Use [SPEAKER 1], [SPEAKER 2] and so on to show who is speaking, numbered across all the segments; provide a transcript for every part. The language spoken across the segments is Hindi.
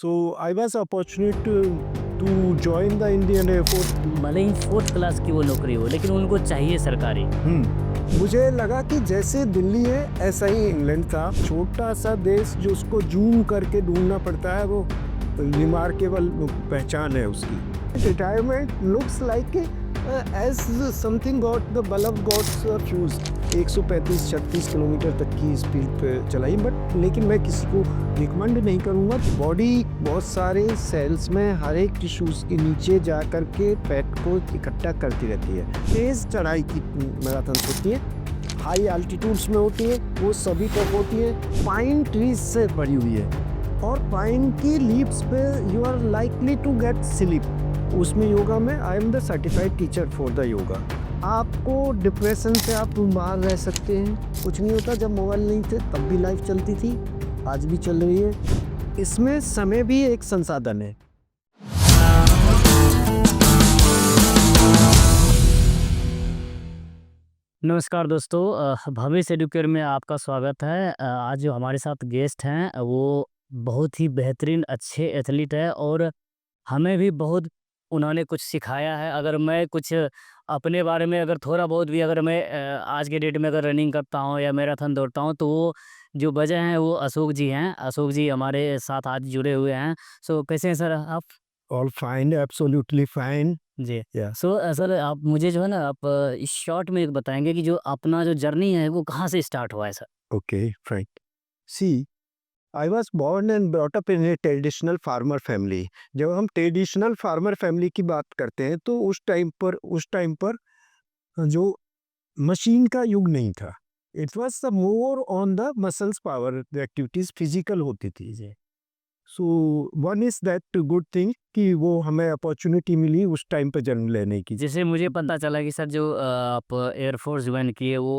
[SPEAKER 1] So I was opportunity to join the Indian Air Force.
[SPEAKER 2] भले ही 4th क्लास की वो नौकरी हो, लेकिन उनको चाहिए सरकारी।
[SPEAKER 1] मुझे लगा कि जैसे दिल्ली है ऐसा ही इंग्लैंड था, छोटा सा देश जो उसको जूम करके ढूंढना पड़ता है, वो रिमार्केबल पहचान है उसकी। Retirement looks like as something got the bulb gods fuse. 135-36 kilometre तक की स्पीड पे चलाई, बट लेकिन मैं किसी को रिकमेंड नहीं करूँगा। बॉडी बहुत सारे सेल्स में हर एक टिश्यूज़ के नीचे जा कर के फैट को इकट्ठा करती रहती है। तेज़ चढ़ाई की मैराथन होती है, हाई एल्टीट्यूड्स में होती है, वो सभी तक होती है, पाइन ट्रीज से भरी हुई है और पाइन की लीव्स पे you are likely to get sleep. उसमें योगा में I am the certified teacher for the yoga. आपको डिप्रेशन से आप बाहर रह सकते हैं, कुछ नहीं होता। जब मोबाइल नहीं थे तब भी लाइफ चलती थी, आज भी चल रही है। इसमें समय भी एक संसाधन है।
[SPEAKER 2] नमस्कार दोस्तों, भविष्य एडुकेयर में आपका स्वागत है। आज जो हमारे साथ गेस्ट हैं वो बहुत ही बेहतरीन अच्छे एथलीट है और हमें भी बहुत उन्होंने कुछ सिखाया है। अगर मैं कुछ अपने बारे में अगर थोड़ा बहुत भी अगर मैं आज के डेट में अगर रनिंग करता हूँ या मैराथन दौड़ता हूँ, तो वो जो वजह हैं वो अशोक जी हैं। अशोक जी हमारे साथ आज जुड़े हुए हैं। सो कैसे हैं सर आप?
[SPEAKER 1] All fine, absolutely fine.
[SPEAKER 2] जी।
[SPEAKER 1] या
[SPEAKER 2] सो सर आप मुझे जो है ना आप इस शॉर्ट में एक बताएँगे कि जो अपना जो जर्नी है वो कहाँ से स्टार्ट हुआ है सर?
[SPEAKER 1] ओके, फ्राइट। See, I was born and brought up in a traditional farmer family. जब हम ट्रेडिशनल फार्मर फैमिली की बात करते हैं तो उस टाइम पर जो मशीन का युग नहीं था। It was the more on the muscles power, the activities physical होती थी।
[SPEAKER 2] जी।
[SPEAKER 1] So one is that good thing कि वो हमें अपॉर्चुनिटी मिली उस टाइम पे जन्म लेने की।
[SPEAKER 2] जैसे मुझे पता चला कि सर जो आप एयरफोर्स ज्वाइन किए वो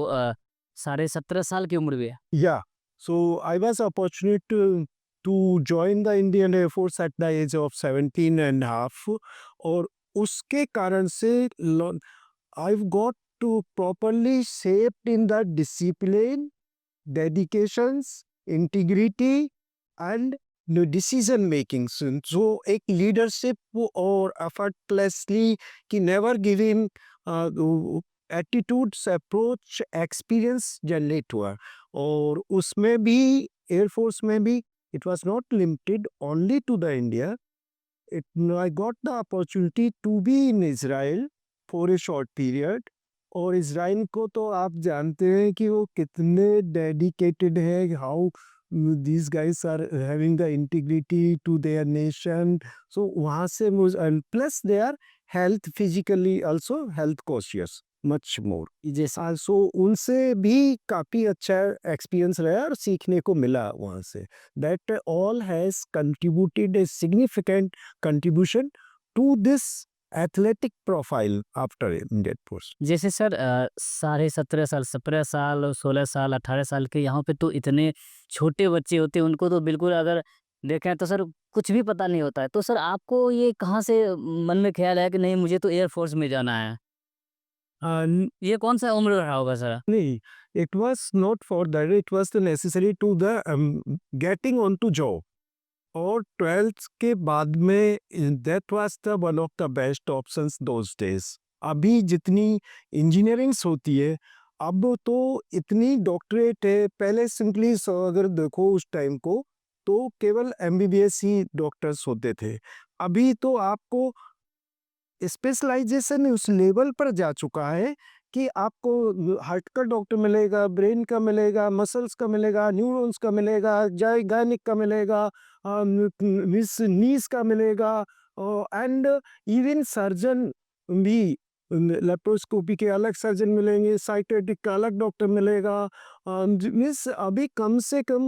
[SPEAKER 2] साढ़े 17 साल की उम्र में है।
[SPEAKER 1] Yeah, so I was opportunate to join the Indian Air Force at the age of 17 and half, और उसके कारण से I've got to properly shaped in the discipline, dedications, integrity and decision making. जो एक लीडरशिप और एफर्टलेसली कि never giving attitudes approach experience generate हुआ। और उसमें भी एयरफोर्स में भी it was not limited only to the India. it I got the opportunity to be in Israel for a short period। और इज़राइल को तो आप जानते हैं कि वो कितने डेडिकेटेड है, how these guys are having the integrity to their nation। so वहाँ से मुझे plus they are health physically also health conscious much more.
[SPEAKER 2] जैसे
[SPEAKER 1] सो उनसे भी काफ़ी अच्छा एक्सपीरियंस रहा और सीखने को मिला वहाँ से। that all has contributed a significant contribution to this athletic profile after Indian Force।
[SPEAKER 2] जैसे सर साढ़े 17 साल, 17 साल, 16 साल, 18 साल के यहाँ पे तो इतने छोटे बच्चे होते हैं, उनको तो बिल्कुल अगर देखें तो सर कुछ भी पता नहीं होता है। तो सर आपको ये कहाँ से मन में ख्याल आया कि नहीं मुझे तो एयर फोर्स में जाना है? ये कौन-सा उम्र रहा होगा सर?
[SPEAKER 1] नहीं, it was not for that, it was the necessary to the getting on to job। और 12th के बाद में that was the one of the best options those days. अभी जितनी इंजीनियरिंग्स होती है, अब तो इतनी डॉक्टरेट है। पहले सिंपली अगर देखो उस टाइम को तो केवल एमबीबीएस ही डॉक्टर्स होते थे। अभी तो आपको स्पेशलाइजेशन उस लेवल पर जा चुका है कि आपको हार्ट का डॉक्टर मिलेगा, ब्रेन का मिलेगा, मसल्स का मिलेगा, न्यूरॉन्स का मिलेगा, गायनिक का मिलेगा, मिस नीस का मिलेगा, एंड इवन सर्जन भी लेप्रोस्कोपी के अलग सर्जन मिलेंगे, साइकेट्रिक का अलग डॉक्टर मिलेगा। मीन्स अभी कम से कम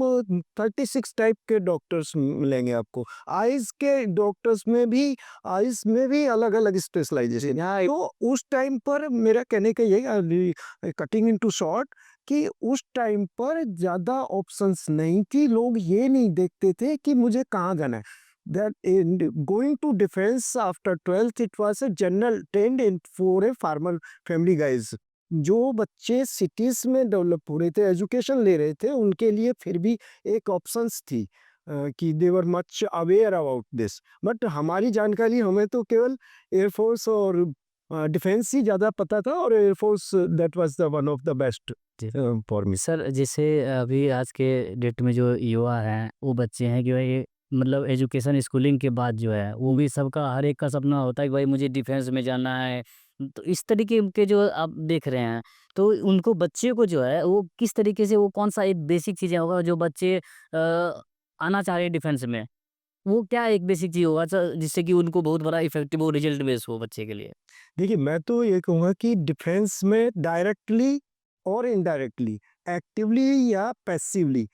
[SPEAKER 1] 36 टाइप के डॉक्टर्स मिलेंगे आपको। आइज के डॉक्टर्स में भी, आइज में भी अलग अलग स्पेशलाइजेशन। तो उस टाइम पर मेरा कहने का यही, कटिंग इनटू शॉर्ट, कि उस टाइम पर ज़्यादा ऑप्शंस नहीं थी। लोग ये नहीं देखते थे कि मुझे कहाँ जाना है। that in going to defense after 12th it was a general trend in for a farmer family guys। जो बच्चे सिटीज में डेवलप हो रहे थे, एजुकेशन ले रहे थे, उनके लिए फिर भी एक ऑप्शंस थी। कि they were much aware about this, but हमारी जानकारी हमें तो केवल एयरफोर्स और डिफेंस ही ज़्यादा पता था, और air force that was the one of the best
[SPEAKER 2] जी।
[SPEAKER 1] For me.
[SPEAKER 2] सर जैसे अभी आज के डेट में जो युवा हैं, वो बच्चे हैं कि भाई मतलब एजुकेशन स्कूलिंग के बाद जो है, वो भी सबका हर एक का सपना होता है कि भाई मुझे डिफेंस में जाना है। तो इस तरीके के जो आप देख रहे हैं, तो उनको बच्चे को जो है वो किस तरीके से वो कौन-सा एक बेसिक चीज़ें होगा जो बच्चे आना चाह रहे हैं डिफेंस में, वो क्या एक बेसिक चीज़ होगा जिससे कि उनको बहुत बड़ा इफेक्टिव वो रिजल्ट बेस हो बच्चे के लिए?
[SPEAKER 1] देखिए, मैं तो ये कहूँगा कि डिफेंस में डायरेक्टली और इनडायरेक्टली, एक्टिवली या passively,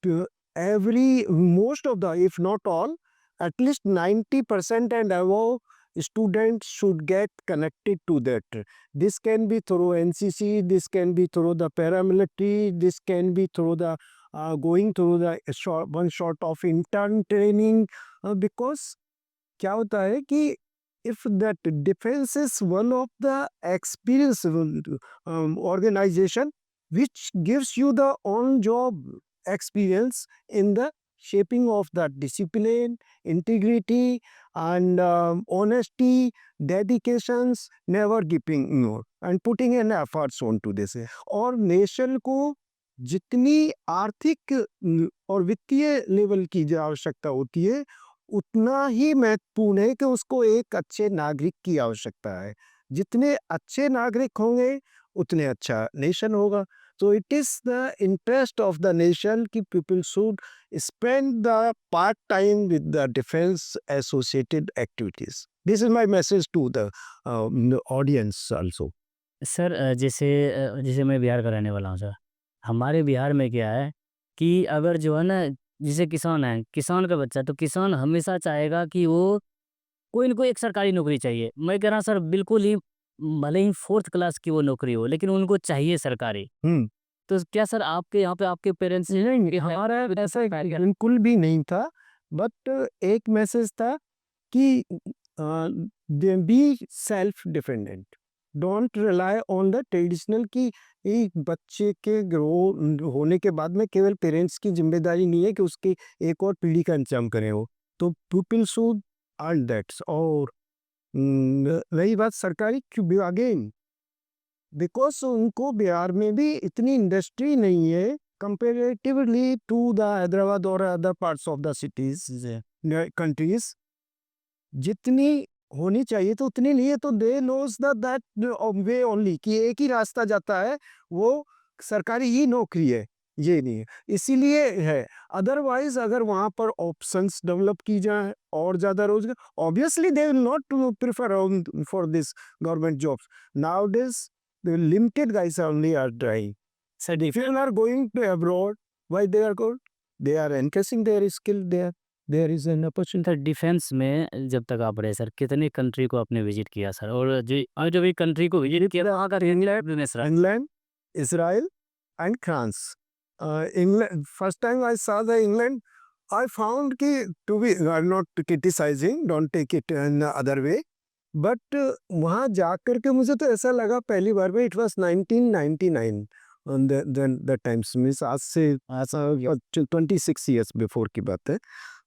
[SPEAKER 1] to every most of the, if not all, at least 90% and above students should get connected to that. This can be through NCC, this can be through the paramilitary, this can be through the going through the one short of intern training, because क्या होता है कि if that defense is one of the experience organization which gives you the on job experience in the shaping of the discipline, integrity, and honesty, dedications, never giving more and putting in efforts onto this. और नेशन को जितनी आर्थिक और वित्तीय लेवल की जो आवश्यकता होती है, उतना ही महत्वपूर्ण है कि उसको एक अच्छे नागरिक की आवश्यकता है। जितने अच्छे नागरिक होंगे, उतने अच्छा नेशन होगा। So it is the interest of the nation कि people should spend the part time with the defense associated activities. This is my message to the audience also.
[SPEAKER 2] Sir जैसे मैं बिहार का रहने वाला हूँ सर। हमारे बिहार में क्या है कि अगर जो है ना, जैसे किसान है, किसान का बच्चा तो किसान हमेशा चाहेगा कि वो कोई न कोई एक सरकारी नौकरी चाहिए। मैं कह रहा हूँ सर बिल्कुल ही भले ही 4th क्लास की वो नौकरी हो, लेकिन उनको चाहिए सरकारी।
[SPEAKER 1] हम्म।
[SPEAKER 2] तो क्या सर आपके यहाँ पे आपके पेरेंट्स
[SPEAKER 1] नहीं, हमारा ऐसा बिल्कुल भी नहीं था, बट एक मैसेज था कि be self dependent, don't rely on the traditional, कि एक बच्चे के ग्रो होने के बाद में केवल पेरेंट्स की जिम्मेदारी नहीं है कि उसकी एक और पीढ़ी का इंतजाम करें वो, तो पीपल शुड अर्न दैट्स। और रही बात सरकारी, क्यों अगेन बिकॉज उनको बिहार में भी इतनी इंडस्ट्री नहीं है कंपेरेटिवली टू द हैदराबाद और other parts of the cities countries, जितनी होनी चाहिए तो उतनी नहीं है। तो दे नोज दैट वे ओनली, कि एक ही रास्ता जाता है, वो सरकारी ही नौकरी है, ये नहीं है, इसीलिए है। अदरवाइज अगर वहाँ पर ऑप्शंस डेवलप की जाए और ज़्यादा रोजगार, obviously they will not prefer for this government jobs now days, the limited guys only are trying.
[SPEAKER 2] Sir
[SPEAKER 1] If you are going to abroad, why they are good? They are enhancing their skill there. There is an opportunity.
[SPEAKER 2] Sir defence में जब तक आप रहे सर, कितने कंट्री को आपने विजिट किया सर? और जो भी कंट्री को विजिट किया वहाँ का बिजनेस रहा?
[SPEAKER 1] England, Israel, and France. England. First time I saw the England, I found कि to be, I'm not criticizing, don't take it in other way. But वहाँ जा कर के मुझे तो ऐसा लगा पहली बार में, it was 1999 the times, means आज से ऐसा 26 इयर्स बिफोर की बात है।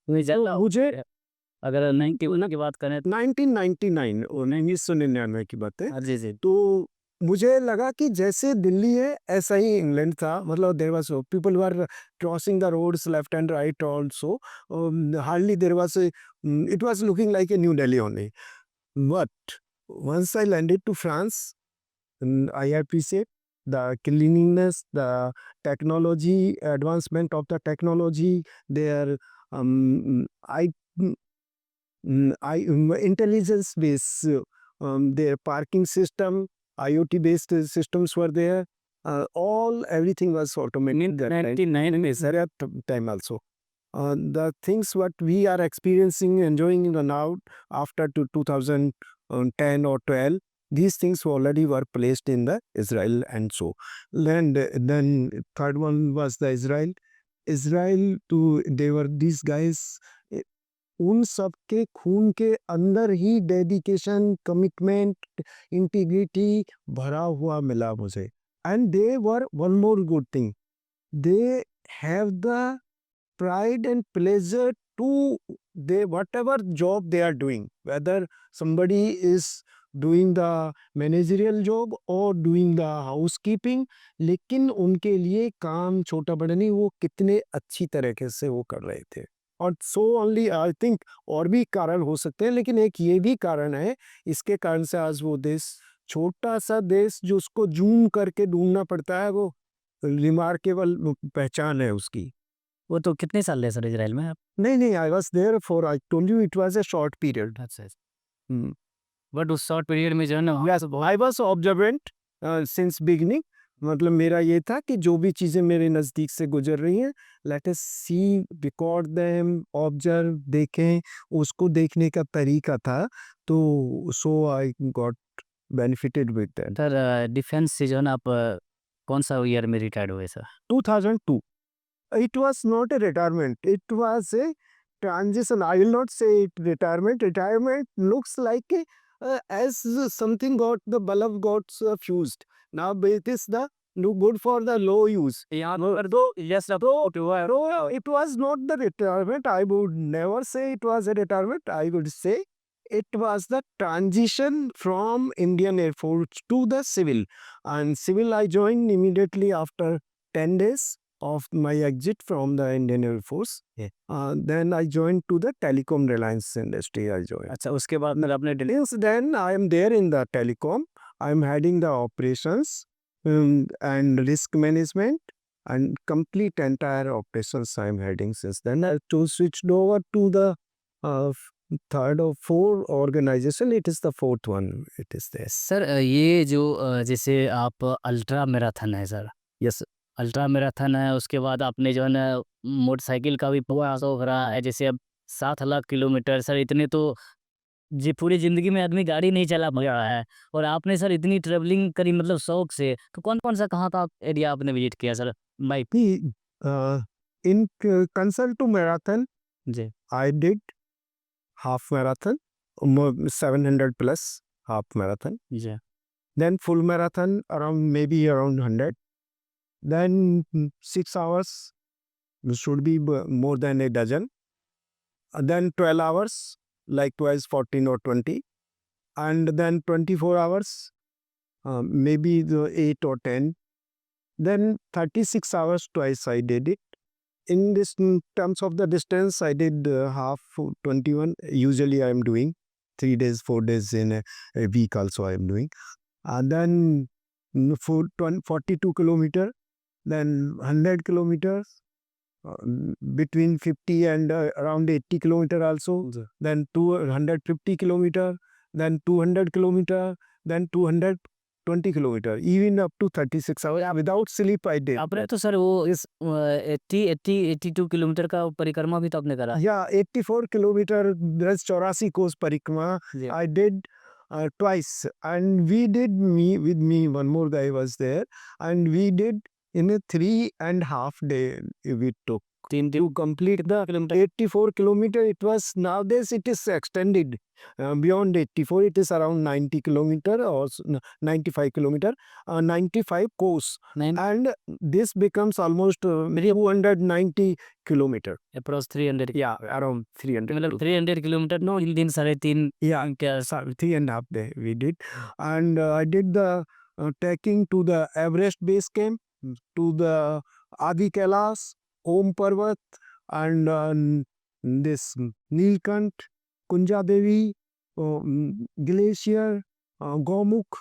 [SPEAKER 2] मुझे
[SPEAKER 1] तो
[SPEAKER 2] ज़्यादा
[SPEAKER 1] मुझे
[SPEAKER 2] अगर 91 की बात करें तो
[SPEAKER 1] 1999 और 1999 की बात है।
[SPEAKER 2] हाँ जी, जी।
[SPEAKER 1] तो मुझे लगा कि जैसे दिल्ली है ऐसा ही इंग्लैंड था, मतलब there was people were crossing the roads left and right also, hardly there was, it was looking like a New Delhi only. But once I landed to France, I appreciate the cleanliness, the technology, advancement of the technology, their intelligence based, their parking system, IoT based systems were there. All everything was automated that time.
[SPEAKER 2] 99
[SPEAKER 1] Is that time also. The things what we are experiencing, enjoying now after 2010 or 12, these things already were placed in the Israel, and so then third one was the Israel to, they were these guys, eh, उन सब के खून के अंदर ही डेडिकेशन, कमिटमेंट, इंटीग्रिटी भरा हुआ मिला मुझे। And they were one more good thing, they have the pride and pleasure to they whatever job they are doing, whether somebody is doing the managerial job or doing the housekeeping, लेकिन उनके लिए काम छोटा बड़ा नहीं, वो कितने अच्छी तरीके से वो कर रहे थे। और सो ओनली आई थिंक और भी कारण हो सकते हैं, लेकिन एक ये भी कारण है, इसके कारण से आज वो देश, छोटा सा देश जो उसको जूम करके ढूंढना पड़ता है, वो रिमार्केबल पहचान है उसकी।
[SPEAKER 2] वो तो कितने साल रहे सर इज़राइल में आप?
[SPEAKER 1] नहीं, I was there for I told you it was a short period.
[SPEAKER 2] अच्छा। बट उस शॉर्ट पीरियड में जो है ना
[SPEAKER 1] yes, I was observant since beginning. मतलब मेरा ये था कि जो भी चीज़ें मेरे नज़दीक से गुजर रही हैं, let us see, record them, observe, देखें, उसको देखने का तरीका था, तो so I got benefited with that.
[SPEAKER 2] Sir defence से जो है ना आप कौन सा ईयर में रिटायर्ड हुए sir?
[SPEAKER 1] 2002. It was not a retirement, it was a transition. I will not say it retirement. Retirement looks like as something got the bulb got fused. Now it is the good for the low use.
[SPEAKER 2] यहाँ
[SPEAKER 1] No,
[SPEAKER 2] पर
[SPEAKER 1] though
[SPEAKER 2] यस आप
[SPEAKER 1] though
[SPEAKER 2] हुआ है।
[SPEAKER 1] though it was not the retirement, I would never say it was a retirement. I would say it was the transition from Indian Air Force to the civil. And civil I joined immediately after 10 days of my exit from the Indian Air Force.
[SPEAKER 2] Yeah.
[SPEAKER 1] Then I joined to the telecom Reliance industry. I joined.
[SPEAKER 2] अच्छा उसके बाद फिर आपने Delhi
[SPEAKER 1] Since then, I am there in the telecom. I am heading the operations and risk management and complete entire operations I am heading since then. I to switched over to the third or fourth organization. It is the fourth one. It is this.
[SPEAKER 2] Sir ये जो जैसे आप अल्ट्रा मैराथन है सर,
[SPEAKER 1] Yes.
[SPEAKER 2] अल्ट्रा मैराथन है, उसके बाद आपने जो है ना मोटरसाइकिल का भी पूरा शौक रहा है, जैसे अब 7 लाख किलोमीटर सर, इतने तो जी पूरी ज़िंदगी में आदमी गाड़ी नहीं चला पाया है और आपने सर इतनी ट्रैवलिंग करी मतलब शौक से, तो कौन-कौन सा कहाँ का एरिया आपने विज़िट किया sir bike?
[SPEAKER 1] In consult to marathon,
[SPEAKER 2] जी।
[SPEAKER 1] I did half marathon, 700 plus half marathon.
[SPEAKER 2] जी।
[SPEAKER 1] Then full marathon around maybe around 100. Then 6 hours should be more than a dozen. Then 12 hours, likewise 14 or 20. And then 24 hours, maybe the 8 or 10. Then 36 hours twice I did it. In this terms of the distance, I did half 21. Usually I am doing 3 days, 4 days in a week also I am doing. And then 42 kilometer, then 100 kilometers, between 50 and around 80 kilometer also, then 250 kilometer, then 200 kilometer, then 220 kilometer, even up to 36 hours without sleep I did.
[SPEAKER 2] आपने तो सर वो इस 82 किलोमीटर का परिक्रमा भी तो आपने करा?
[SPEAKER 1] Yeah, 84 kilometer, that's 84 कोस परिक्रमा.
[SPEAKER 2] जी।
[SPEAKER 1] I did twice, and we did with me one more guy was there, and we did in a 3.5 day we took
[SPEAKER 2] 3 दिन
[SPEAKER 1] to complete the
[SPEAKER 2] kilometre
[SPEAKER 1] 84 kilometer. It was nowadays it is extended beyond 84. It is around 90 kilometer or 95 kilometer, 95 course,
[SPEAKER 2] nine
[SPEAKER 1] and this becomes almost 290 kilometer.
[SPEAKER 2] Approx 300
[SPEAKER 1] Yeah, around 300.
[SPEAKER 2] मतलब 300 किलोमीटर
[SPEAKER 1] No,
[SPEAKER 2] 3 दिन 3.5
[SPEAKER 1] yeah,
[SPEAKER 2] क्या
[SPEAKER 1] 3.5 day we did, and I did the trekking to the Everest base camp, to the Adi Kailash, Om Parvat, and this Nilkant, Kunja Devi, Glacier, Gomukh,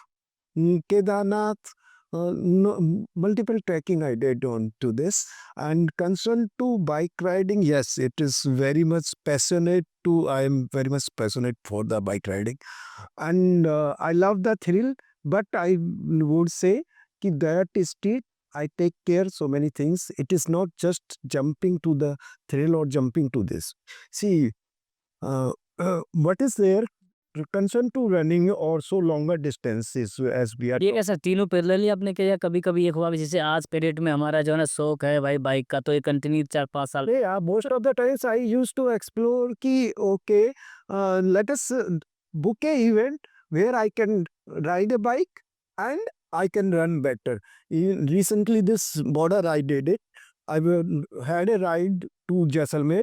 [SPEAKER 1] Kedarnath, multiple trekking I did on to this. And concerned to bike riding, yes, it is very much passionate to. I am very much passionate for the bike riding, and I love the thrill. But I would say that still I take care so many things. It is not just jumping to the thrill or jumping to this. See, what is there concern to running or so longer distances as we are.
[SPEAKER 2] ये कैसा तीनों पैरेलली आपने किया? कभी-कभी एक हुआ कि जैसे आज के डेट में हमारा जो है ना शौक है भाई बाइक का, तो ये कंटिन्यू 4-5 साल
[SPEAKER 1] Yeah, most of the times I used to explore ki okay, let us book a event where I can ride a bike and I can run better. Recently this border I did it. had a ride to Jaisalmer.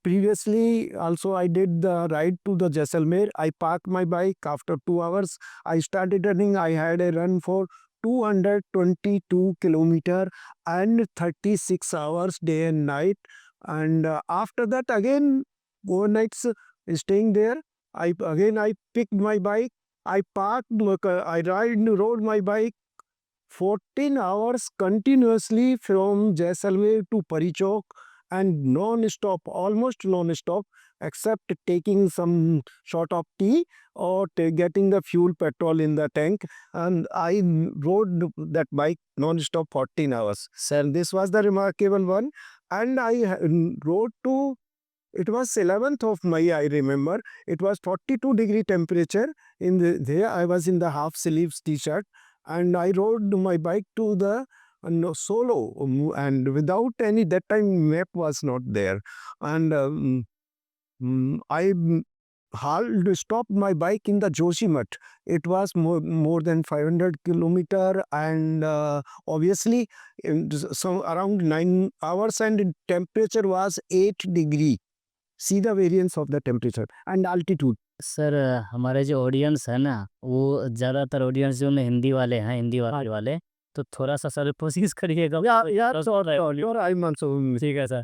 [SPEAKER 1] Previously, also I did the ride to the Jaisalmer. I parked my bike after 2 hours. I started running. I had a run for 222 kilometer and 36 hours day and night. And after that, again, overnights staying there. I picked my bike. I parked. Rode my bike 14 hours continuously from Jaisalmer to Parichok and non-stop, almost non-stop, except taking some sort of tea or getting the fuel petrol in the tank. And I rode that bike non-stop 14 hours. So this was the remarkable one. And rode to, it was 11th of May, I remember. It was 42-degree temperature. There I was in the half sleeves t-shirt and I rode my bike to the no, solo and without any, that time map was not there. And I stopped my bike in the Joshimath. It was more than 500 kilometer and obviously so around 9 hours and temperature was 8 degree. See the variance of the temperature and altitude.
[SPEAKER 2] Sir हमारे जो ऑडियंस है ना, वो ज़्यादातर ऑडियंस जो है हिंदी वाले हैं, हिंदी वाले, तो थोड़ा-सा सर कोशिश करिएगा।
[SPEAKER 1] यार श्योर आई मानसून।
[SPEAKER 2] ठीक है सर।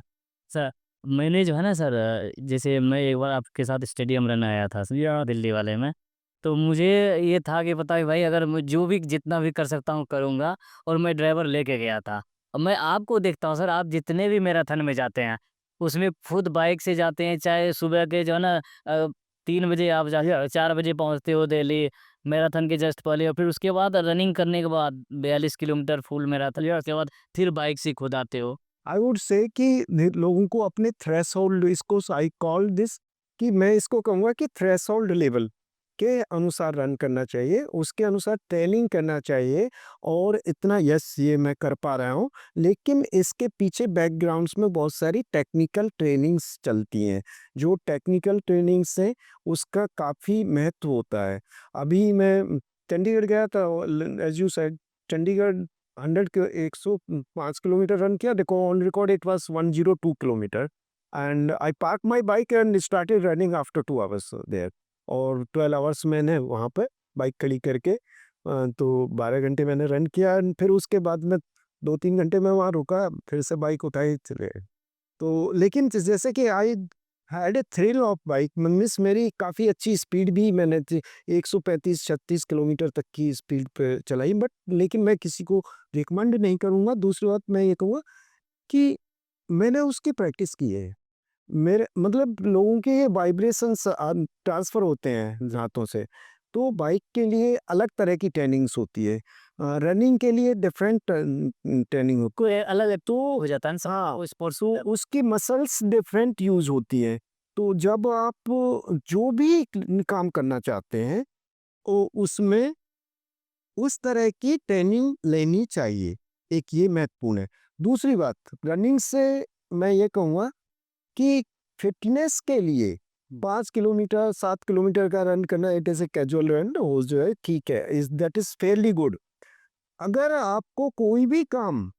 [SPEAKER 2] सर, मैंने जो है ना सर, जैसे मैं एक बार आपके साथ स्टेडियम रन आया था दिल्ली वाले में, तो मुझे ये था कि पता है भाई, अगर मैं जो भी जितना भी कर सकता हूँ करूँगा, और मैं ड्राइवर लेके गया था। अब मैं आपको देखता हूँ सर, आप जितने भी मैराथन में जाते हैं, उसमें खुद बाइक से जाते हैं, चाहे सुबह के जो है ना 3 बजे आप जाके 4 बजे पहुँचते हो दिल्ली, मैराथन के जस्ट पहले, और फिर उसके बाद रनिंग करने के बाद 42 किलोमीटर फुल मैराथन, उसके बाद फिर बाइक से खुद आते हो।
[SPEAKER 1] आई वुड से कि लोगों को अपने थ्रेशोल्ड, इसको आई कॉल दिस, कि मैं इसको कहूँगा कि थ्रेशोल्ड लेवल के अनुसार रन करना चाहिए, उसके अनुसार ट्रेनिंग करना चाहिए। और इतना यस ये मैं कर पा रहा हूँ, लेकिन इसके पीछे बैकग्राउंड्स में बहुत सारी टेक्निकल ट्रेनिंग्स चलती हैं। जो टेक्निकल ट्रेनिंग्स हैं उसका काफ़ी महत्व होता है। अभी मैं चंडीगढ़ गया था, as you said, Chandigarh 105 kilometre run किया। देखो on record it was 102 kilometre and I park my bike and started running after 2 hours there. और 12 आवर्स मैंने वहाँ पे बाइक खड़ी करके तो 12 घंटे मैंने रन किया एंड फिर उसके बाद में 2-3 घंटे मैं वहाँ रुका, फिर से बाइक उठाई चले गए। तो लेकिन जैसे कि I had a thrill of bike, means मेरी काफ़ी अच्छी स्पीड भी मैंने 135-36 किलोमीटर तक की स्पीड पे चलाई, बट लेकिन मैं किसी को रिकमेंड नहीं करूँगा। दूसरी बात मैं ये कहूँगा कि मैंने उसकी प्रैक्टिस की है। मेरे मतलब लोगों के वाइब्रेशंस ट्रांसफ़र होते हैं हाथों से, तो बाइक के लिए अलग तरह की ट्रेनिंग्स होती है। रनिंग के लिए डिफरेंट ट्रेनिंग होती
[SPEAKER 2] कोई अलग तो हो जाता है ना,
[SPEAKER 1] हाँ,
[SPEAKER 2] स्पोर्ट्स
[SPEAKER 1] तो उसकी मसल्स डिफरेंट यूज़ होती है। तो जब आप जो भी काम करना चाहते हैं, तो उसमें उस तरह की ट्रेनिंग लेनी चाहिए। एक ये महत्वपूर्ण है। दूसरी बात, रनिंग से मैं ये कहूँगा कि फिटनेस के लिए 5 किलोमीटर 7 किलोमीटर का रन करना, it is a casual run, वो जो है ठीक है, is that is fairly good. अगर आपको कोई भी काम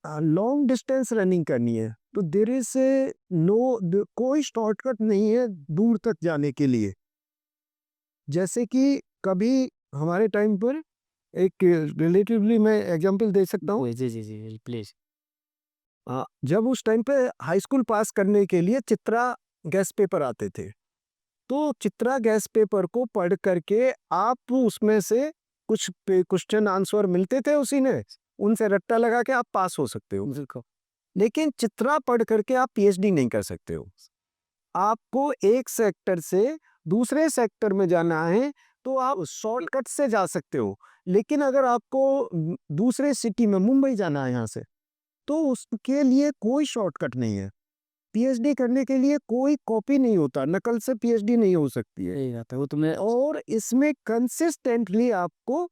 [SPEAKER 1] लॉन्ग डिस्टेंस रनिंग करनी है, तो देयर इज़ कोई शॉर्टकट नहीं है दूर तक जाने के लिए। जैसे कि कभी हमारे टाइम पर एक रिलेटिवली मैं एग्जांपल दे सकता हूँ।
[SPEAKER 2] जी, जी, जी, प्लीज़।
[SPEAKER 1] जब उस टाइम पे हाई स्कूल पास करने के लिए चित्रा गैस पेपर आते थे, तो चित्रा गैस पेपर को पढ़ करके आप उसमें से कुछ क्वेश्चन आंसर मिलते थे उसी में, उनसे रट्टा लगा के आप पास हो सकते हो।
[SPEAKER 2] बिल्कुल।
[SPEAKER 1] लेकिन चित्रा पढ़ करके आप पीएचडी नहीं कर सकते हो। आपको एक सेक्टर से दूसरे सेक्टर में जाना है, तो आप शॉर्टकट से जा सकते हो। लेकिन अगर आपको दूसरे सिटी में मुंबई जाना है यहाँ से, तो उसके लिए कोई शॉर्टकट नहीं है। पीएचडी करने के लिए कोई कॉपी नहीं होता, नकल से पीएचडी नहीं हो सकती है।
[SPEAKER 2] सही बात है, वो तो मैं
[SPEAKER 1] और इसमें कंसिस्टेंटली आपको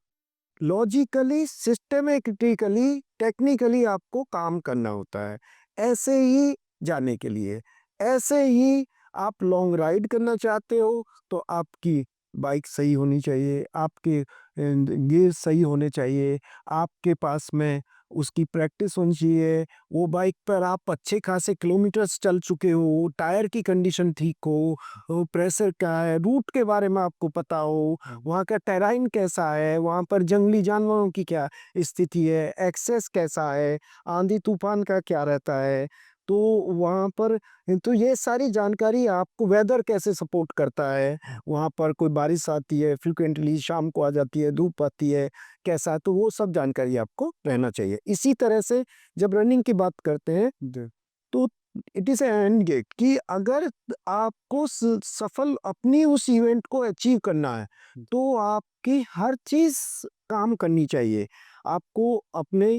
[SPEAKER 1] लॉजिकली, सिस्टमैटिकली, टेक्निकली आपको काम करना होता है। ऐसे ही जाने के लिए, ऐसे ही आप लॉन्ग राइड करना चाहते हो, तो आपकी बाइक सही होनी चाहिए, आपके गियर सही होने चाहिए, आपके पास में उसकी प्रैक्टिस होनी चाहिए। वो बाइक पर आप अच्छे खासे किलोमीटर्स चल चुके हो, टायर की कंडीशन ठीक हो, प्रेशर क्या है, रूट के बारे में आपको पता हो, वहाँ का टेराइन कैसा है, वहाँ पर जंगली जानवरों की क्या स्थिति है, एक्सेस कैसा है, आंधी तूफान का क्या रहता है। तो वहाँ पर तो ये सारी जानकारी आपको, वेदर कैसे सपोर्ट करता है, वहाँ पर कोई बारिश आती है फ्रिक्वेंटली, शाम को आ जाती है, धूप आती है, कैसा है, तो वो सब जानकारी आपको रहना चाहिए। इसी तरह से जब रनिंग की बात करते हैं तो इट इज एंड गेट कि अगर आपको सफल अपनी उस इवेंट को अचीव करना है तो आपकी हर चीज काम करनी चाहिए। आपको अपने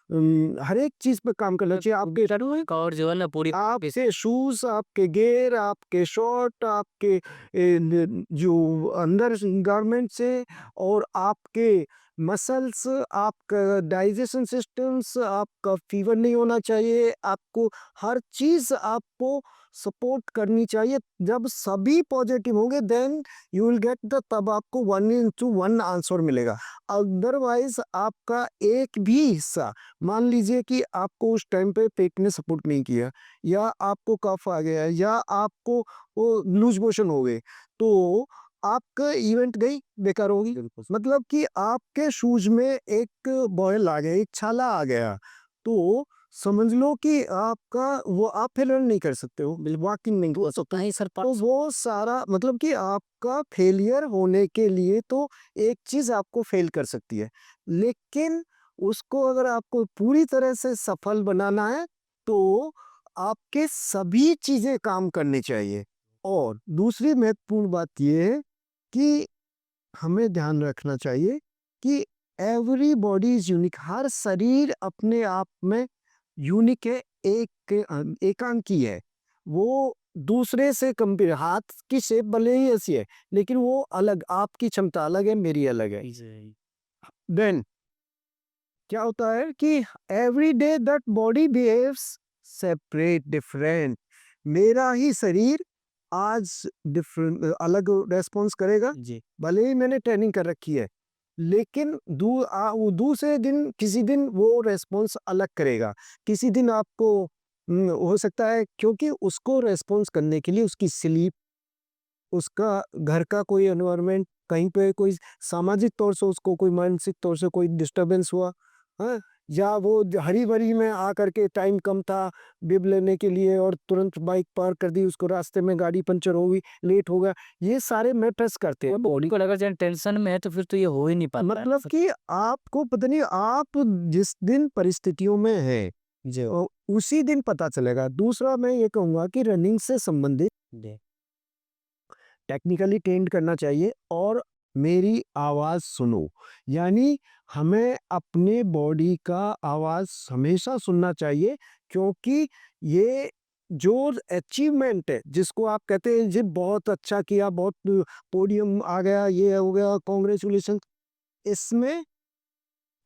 [SPEAKER 1] हर एक चीज पे काम करना चाहिए। आपके
[SPEAKER 2] और जो है ना पूरी
[SPEAKER 1] आपके शूज, आपके गियर, आपके शॉर्ट, आपके जो अंदर गारमेंट्स है, और आपके मसल्स, आपका डाइजेशन सिस्टम्स, आपका फीवर नहीं होना चाहिए। आपको हर चीज आपको सपोर्ट करनी चाहिए। जब सभी पॉजिटिव होंगे then you will get the, तब आपको 1:1 आंसर मिलेगा। अदरवाइज आपका एक भी हिस्सा, मान लीजिए कि आपको उस टाइम पे पेट ने सपोर्ट नहीं किया, या आपको कफ आ गया, या आपको वो लूज मोशन हो गए, तो आपका इवेंट गई, बेकार होगी। मतलब कि आपके शूज में एक बॉयल आ गया, एक छाला आ गया, तो समझ लो कि आपका वो, आप फिर रन नहीं कर सकते हो, वॉकिंग नहीं हो सकता है सर। तो वो सारा मतलब कि आपका फेलियर होने के लिए तो एक चीज आपको फेल कर सकती है, लेकिन उसको अगर आपको पूरी तरह से सफल बनाना है तो आपके सभी चीजें काम करनी चाहिए। और दूसरी महत्वपूर्ण बात यह है कि हमें ध्यान रखना चाहिए कि एवरी बॉडी इज यूनिक। हर शरीर अपने आप में यूनिक है, एकांकी है। वो दूसरे से कंपेयर, हाथ की शेप भले ही ऐसी है लेकिन वो अलग, आपकी क्षमता अलग है, मेरी अलग है। देन क्या होता है कि every day that body behaves separate, different. मेरा ही शरीर आज डिफरेंट, अलग रेस्पॉन्स करेगा
[SPEAKER 2] जी
[SPEAKER 1] भले ही मैंने ट्रेनिंग कर रखी है, लेकिन वो दूसरे दिन किसी दिन वो रेस्पॉन्स अलग करेगा। किसी दिन आपको हो सकता है, क्योंकि उसको रेस्पॉन्स करने के लिए उसकी स्लीप, उसका घर का कोई एनवायरनमेंट, कहीं पे कोई सामाजिक तौर से उसको कोई मानसिक तौर से कोई डिस्टरबेंस हुआ, हाँ, या वो हरी भरी में आकर के टाइम कम था बिब लेने के लिए और तुरंत बाइक पार्क कर दी, उसको रास्ते में गाड़ी पंचर हो गई, लेट हो गया, ये सारे मैटर्स करते हैं।
[SPEAKER 2] बॉडी को अगर टेंशन में है तो फिर तो ये हो ही नहीं पाता है।
[SPEAKER 1] मतलब कि आपको पता नहीं, आप जिस दिन परिस्थितियों में है
[SPEAKER 2] जी
[SPEAKER 1] उसी दिन पता चलेगा। दूसरा मैं ये कहूंगा कि रनिंग से संबंधित
[SPEAKER 2] जी
[SPEAKER 1] टेक्निकली ट्रेंड करना चाहिए, और मेरी आवाज़ सुनो, यानी हमें अपने बॉडी का आवाज़ हमेशा सुनना चाहिए, क्योंकि ये जो अचीवमेंट है जिसको आप कहते हैं जी बहुत अच्छा किया, बहुत पोडियम आ गया, ये हो गया, कॉन्ग्रेचुलेशन, इसमें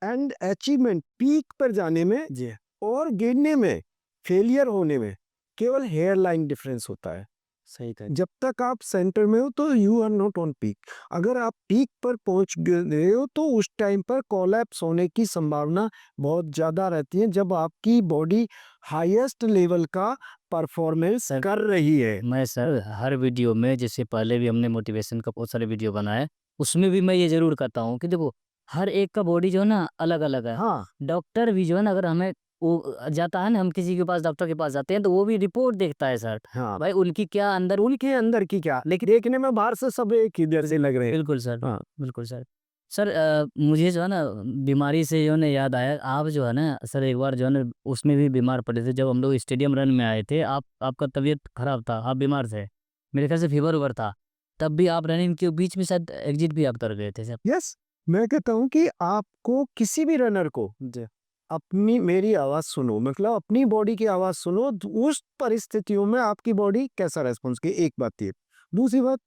[SPEAKER 1] एंड अचीवमेंट पीक पर जाने में
[SPEAKER 2] जी
[SPEAKER 1] और गिरने में, फेलियर होने में केवल हेयर लाइन डिफरेंस होता है।
[SPEAKER 2] सही कहा।
[SPEAKER 1] जब तक आप सेंटर में हो तो you are not on peak. अगर आप पीक पर पहुंच गए हो तो उस टाइम पर कोलैप्स होने की संभावना बहुत ज्यादा रहती है, जब आपकी बॉडी हाईएस्ट लेवल का परफॉर्मेंस
[SPEAKER 2] सर
[SPEAKER 1] कर रही है।
[SPEAKER 2] मैं सर हर वीडियो में, जैसे पहले भी हमने मोटिवेशन का बहुत सारे वीडियो बनाए, उसमें भी मैं ये जरूर कहता हूँ कि देखो हर एक का बॉडी जो है ना अलग अलग है।
[SPEAKER 1] हाँ
[SPEAKER 2] डॉक्टर भी जो है ना, अगर हमें वो जाता है ना, हम किसी के पास डॉक्टर के पास जाते हैं तो वो भी रिपोर्ट देखता है सर,
[SPEAKER 1] हाँ,
[SPEAKER 2] भाई उनकी क्या अंदर।
[SPEAKER 1] उनके अंदर की क्या, लेकिन देखने में बाहर से सब एक ही जैसे लग रहे हैं।
[SPEAKER 2] बिल्कुल सर,
[SPEAKER 1] हाँ,
[SPEAKER 2] बिल्कुल सर। सर मुझे जो है ना बीमारी से जो है ना याद आया, आप जो है ना सर एक बार जो है ना उसमें भी बीमार पड़े थे, जब हम लोग स्टेडियम रन में आए थे, आपका तबीयत खराब था, आप बीमार थे, मेरे ख्याल से फीवर उवर था, तब भी आप रनिंग के बीच में शायद एग्जिट भी आप कर गए थे सर।
[SPEAKER 1] यस, मैं कहता हूँ कि आपको किसी भी रनर को
[SPEAKER 2] जी
[SPEAKER 1] अपनी, मेरी आवाज सुनो, मतलब अपनी बॉडी की आवाज सुनो, उस परिस्थितियों में आपकी बॉडी कैसा रेस्पॉन्स की, एक बात ये। दूसरी बात,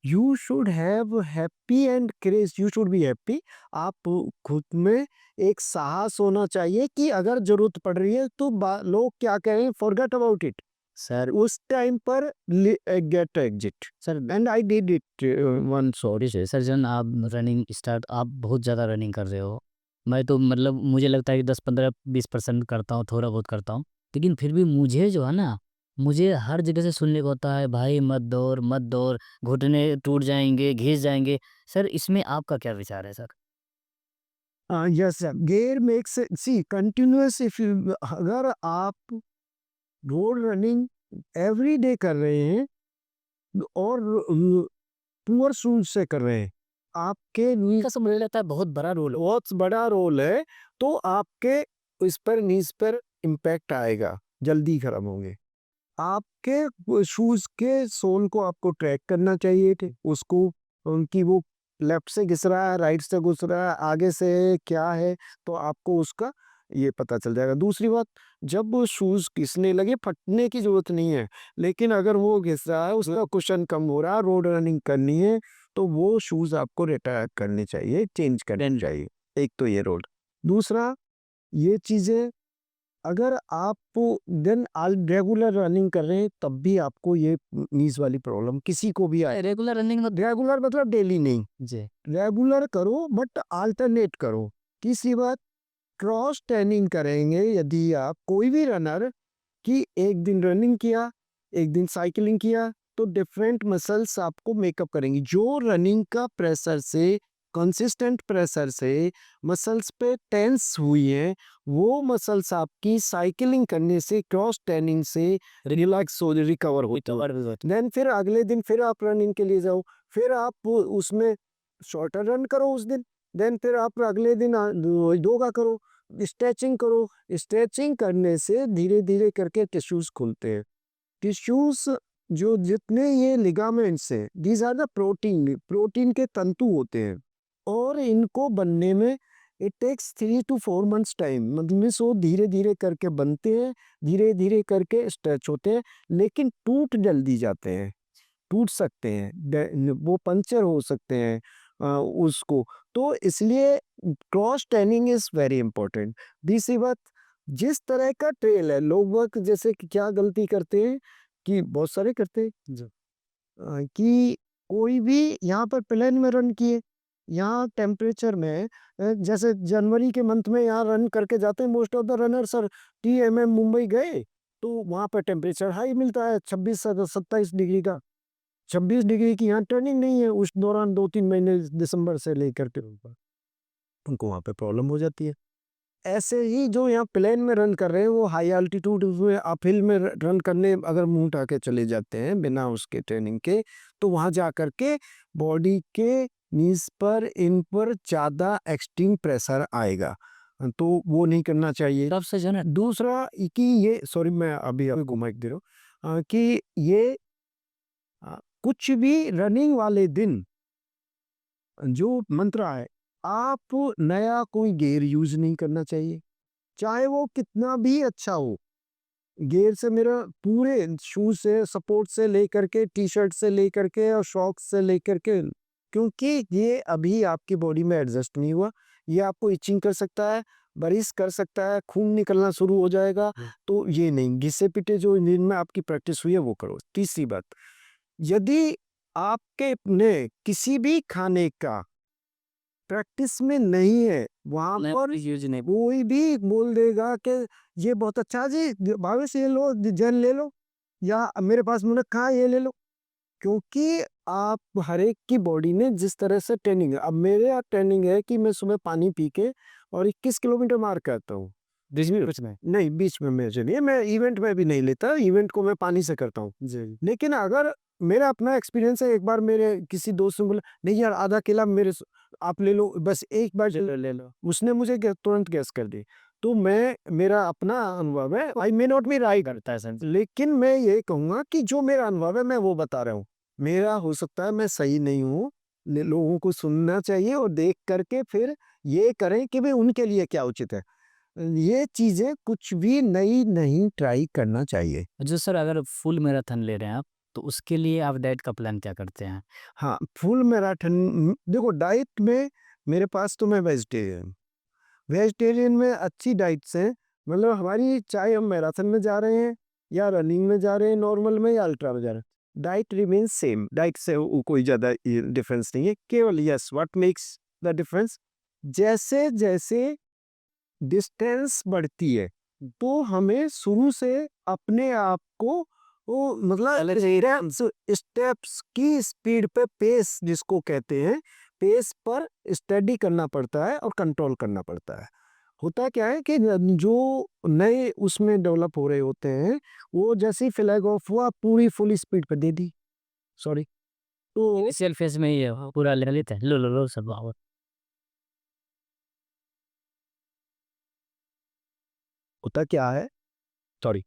[SPEAKER 1] you should have happy and craze, you should be happy. आप खुद में एक साहस होना चाहिए कि अगर जरूरत पड़ रही है तो लोग क्या कहें, फॉरगेट अबाउट इट।
[SPEAKER 2] सर।
[SPEAKER 1] उस टाइम पर get exit,
[SPEAKER 2] sir
[SPEAKER 1] and I did it one shot.
[SPEAKER 2] Sorry sir, sir जो है ना आप रनिंग स्टार्ट, आप बहुत ज़्यादा रनिंग कर रहे हो, मैं तो मतलब मुझे लगता है कि 10-15-20% करता हूँ, थोड़ा बहुत करता हूँ। लेकिन फिर भी मुझे जो है ना, मुझे हर जगह से सुनने को होता है, भाई मत दौड़, घुटने टूट जाएँगे, घिस जाएँगे। सर इसमें आपका क्या विचार है sir?
[SPEAKER 1] Yes sir, gear makes see continuous if you अगर आप रोड रनिंग एवरीडे कर रहे हैं और पुअर शूज से कर रहे हैं, आपके नी
[SPEAKER 2] का सब मुझे लगता है बहुत बड़ा रोल है।
[SPEAKER 1] बहुत बड़ा रोल है, तो आपके इस पर नीज पर इम्पैक्ट आएगा, जल्दी खत्म होंगे। आपके शूज के सोल को आपको ट्रैक करना चाहिए थे, उसको उनकी वो लेफ्ट से घिस रहा है, राइट से घुस रहा है, आगे से क्या है, तो आपको उसका ये पता चल जाएगा। दूसरी बात, जब वो शूज घिसने लगे फटने की जरूरत नहीं है, लेकिन अगर वो घिस रहा है, उसका कुशन कम हो रहा है, रोड रनिंग करनी है, तो वो शूज आपको रिटायर करने चाहिए, चेंज करने चाहिए। एक तो ये रोल। दूसरा, ये चीजें अगर आप देन आल रेगुलर रनिंग कर रहे हैं तब भी आपको ये नीज वाली प्रॉब्लम किसी को भी आए।
[SPEAKER 2] रेगुलर रनिंग में
[SPEAKER 1] रेगुलर मतलब डेली नहीं,
[SPEAKER 2] जी।
[SPEAKER 1] रेगुलर करो बट अल्टरनेट करो। तीसरी बात, क्रॉस ट्रेनिंग करेंगे यदि आप कोई भी रनर कि एक दिन रनिंग किया, एक दिन साइकिलिंग किया, तो डिफरेंट मसल्स आपको मेकअप करेंगी। जो रनिंग का प्रेशर से, कंसिस्टेंट प्रेशर से मसल्स पे टेंस हुई है, वो मसल्स आपकी साइकिलिंग करने से, क्रॉस ट्रेनिंग से रिलैक्स हो, रिकवर होती है।
[SPEAKER 2] रिकवर भी होता
[SPEAKER 1] देन फिर अगले दिन फिर आप रनिंग के लिए जाओ, फिर आप उसमें शॉर्टर रन करो उस दिन, देन फिर आप अगले दिन योगा करो, स्ट्रेचिंग करो। स्ट्रेचिंग करने से धीरे धीरे करके टिश्यूज खुलते हैं। टिश्यूज जो जितने ये लिगामेंट्स हैं, these are the protein, protein के तंतु होते हैं, और इनको बनने में it takes 3 to 4 months time. मतलब मीन्स वो धीरे धीरे करके बनते हैं, धीरे धीरे करके स्ट्रेच होते हैं, लेकिन टूट जल्दी जाते हैं, टूट सकते हैं, वो पंचर हो सकते हैं उसको। तो इसलिए cross training is very important. दूसरी बात, जिस तरह का ट्रेल है, लोग वक्त जैसे कि क्या गलती करते हैं कि बहुत सारे करते हैं कि कोई भी यहाँ पर प्लेन में रन किए, यहाँ टेम्परेचर में जैसे जनवरी के मंथ में यहाँ रन करके जाते हैं most of the runner sir. TMM Mumbai गए तो वहाँ पर टेम्परेचर हाई मिलता है 26 से 27 डिग्री का। 26 डिग्री की यहाँ टर्निंग नहीं है उस दौरान, 2-3 महीने दिसंबर से लेकर के ऊपर, उनको वहाँ पे प्रॉब्लम हो जाती है। ऐसे ही जो यहाँ प्लेन में रन कर रहे हैं, वो हाई अल्टीट्यूड में आप हिल में रन करने अगर मुंह उठा के चले जाते हैं बिना उसके ट्रेनिंग के, तो वहाँ जा कर के बॉडी के नीज पर, इन पर ज़्यादा एक्सट्रीम प्रेशर आएगा, तो वो नहीं करना चाहिए।
[SPEAKER 2] तब से जो है ना
[SPEAKER 1] दूसरा कि ये सॉरी मैं अभी अभी घुमा के दे रहा हूँ कि ये कुछ भी रनिंग वाले दिन जो मंत्र है, आप नया कोई गियर यूज नहीं करना चाहिए, चाहे वो कितना भी अच्छा हो। गियर से मेरा पूरे शूज से, सपोर्ट से लेकर के, टी शर्ट से लेकर के और शॉक्स से लेकर के, क्योंकि ये अभी आपकी बॉडी में एडजस्ट नहीं हुआ। ये आपको इचिंग कर सकता है, बरिश कर सकता है, खून निकलना शुरू हो जाएगा। तो ये नहीं, घिसे पिटे जो दिन में आपकी प्रैक्टिस हुई है वो करो। तीसरी बात, यदि आपके ने किसी भी खाने का प्रैक्टिस में नहीं है, वहां पर
[SPEAKER 2] यूज नहीं
[SPEAKER 1] कोई भी बोल देगा कि ये बहुत अच्छा जी, भावे से ये लो, जैन ले लो, या मेरे पास मुनक्का है ये ले लो। क्योंकि आप हर एक की बॉडी में जिस तरह से ट्रेनिंग है, अब मेरे यहाँ ट्रेनिंग है कि मैं सुबह पानी पी के और 21 किलोमीटर मार करता हूँ।
[SPEAKER 2] कुछ नहीं।
[SPEAKER 1] नहीं, बीच में मैं चलिए, मैं इवेंट में भी नहीं लेता, इवेंट को मैं पानी से करता हूँ।
[SPEAKER 2] जी।
[SPEAKER 1] लेकिन अगर मेरा अपना एक्सपीरियंस है, एक बार मेरे किसी दोस्त ने बोला नहीं यार आधा केला आप ले लो, बस एक बार
[SPEAKER 2] ले लो।
[SPEAKER 1] उसने मुझे तुरंत गैस कर दी। तो मैं, मेरा अपना अनुभव है, आई मे नॉट बी राइट,
[SPEAKER 2] करता है सेंस।
[SPEAKER 1] लेकिन मैं ये कहूंगा कि जो मेरा अनुभव है मैं वो बता रहा हूँ। मेरा हो सकता है मैं सही नहीं हूँ, लोगों को सुनना चाहिए और देख करके फिर ये करें कि भाई उनके लिए क्या उचित है। ये चीजें कुछ भी नई नहीं ट्राई करना चाहिए।
[SPEAKER 2] जो सर अगर फुल मैराथन ले रहे हैं आप, तो उसके लिए आप डाइट का प्लान क्या करते हैं?
[SPEAKER 1] हाँ, फुल मैराथन देखो डाइट में मेरे पास तो मैं वेजिटेरियन, वेजिटेरियन में अच्छी डाइट्स हैं। मतलब हमारी, चाहे हम मैराथन में जा रहे हैं या रनिंग में जा रहे हैं, नॉर्मल में या अल्ट्रा में जा रहे हैं, डाइट रिमेन्स सेम। डाइट से कोई ज़्यादा डिफरेंस नहीं है, केवल yes what makes the difference जैसे जैसे डिस्टेंस बढ़ती है तो हमें शुरू से अपने आप को वो मतलब स्टेप्स की स्पीड पे पेस जिसको कहते हैं पेस पर स्टडी करना पड़ता है और कंट्रोल करना पड़ता है। होता क्या है कि जो नए उसमें डेवलप हो रहे होते हैं वो जैसे ही फ्लैग ऑफ हुआ पूरी फुल स्पीड पे दे दी। सॉरी। तो
[SPEAKER 2] इनिशियल फेज में ही है, पूरा ले लेते हैं, लो लो लो सब आओ।
[SPEAKER 1] होता क्या है, सॉरी,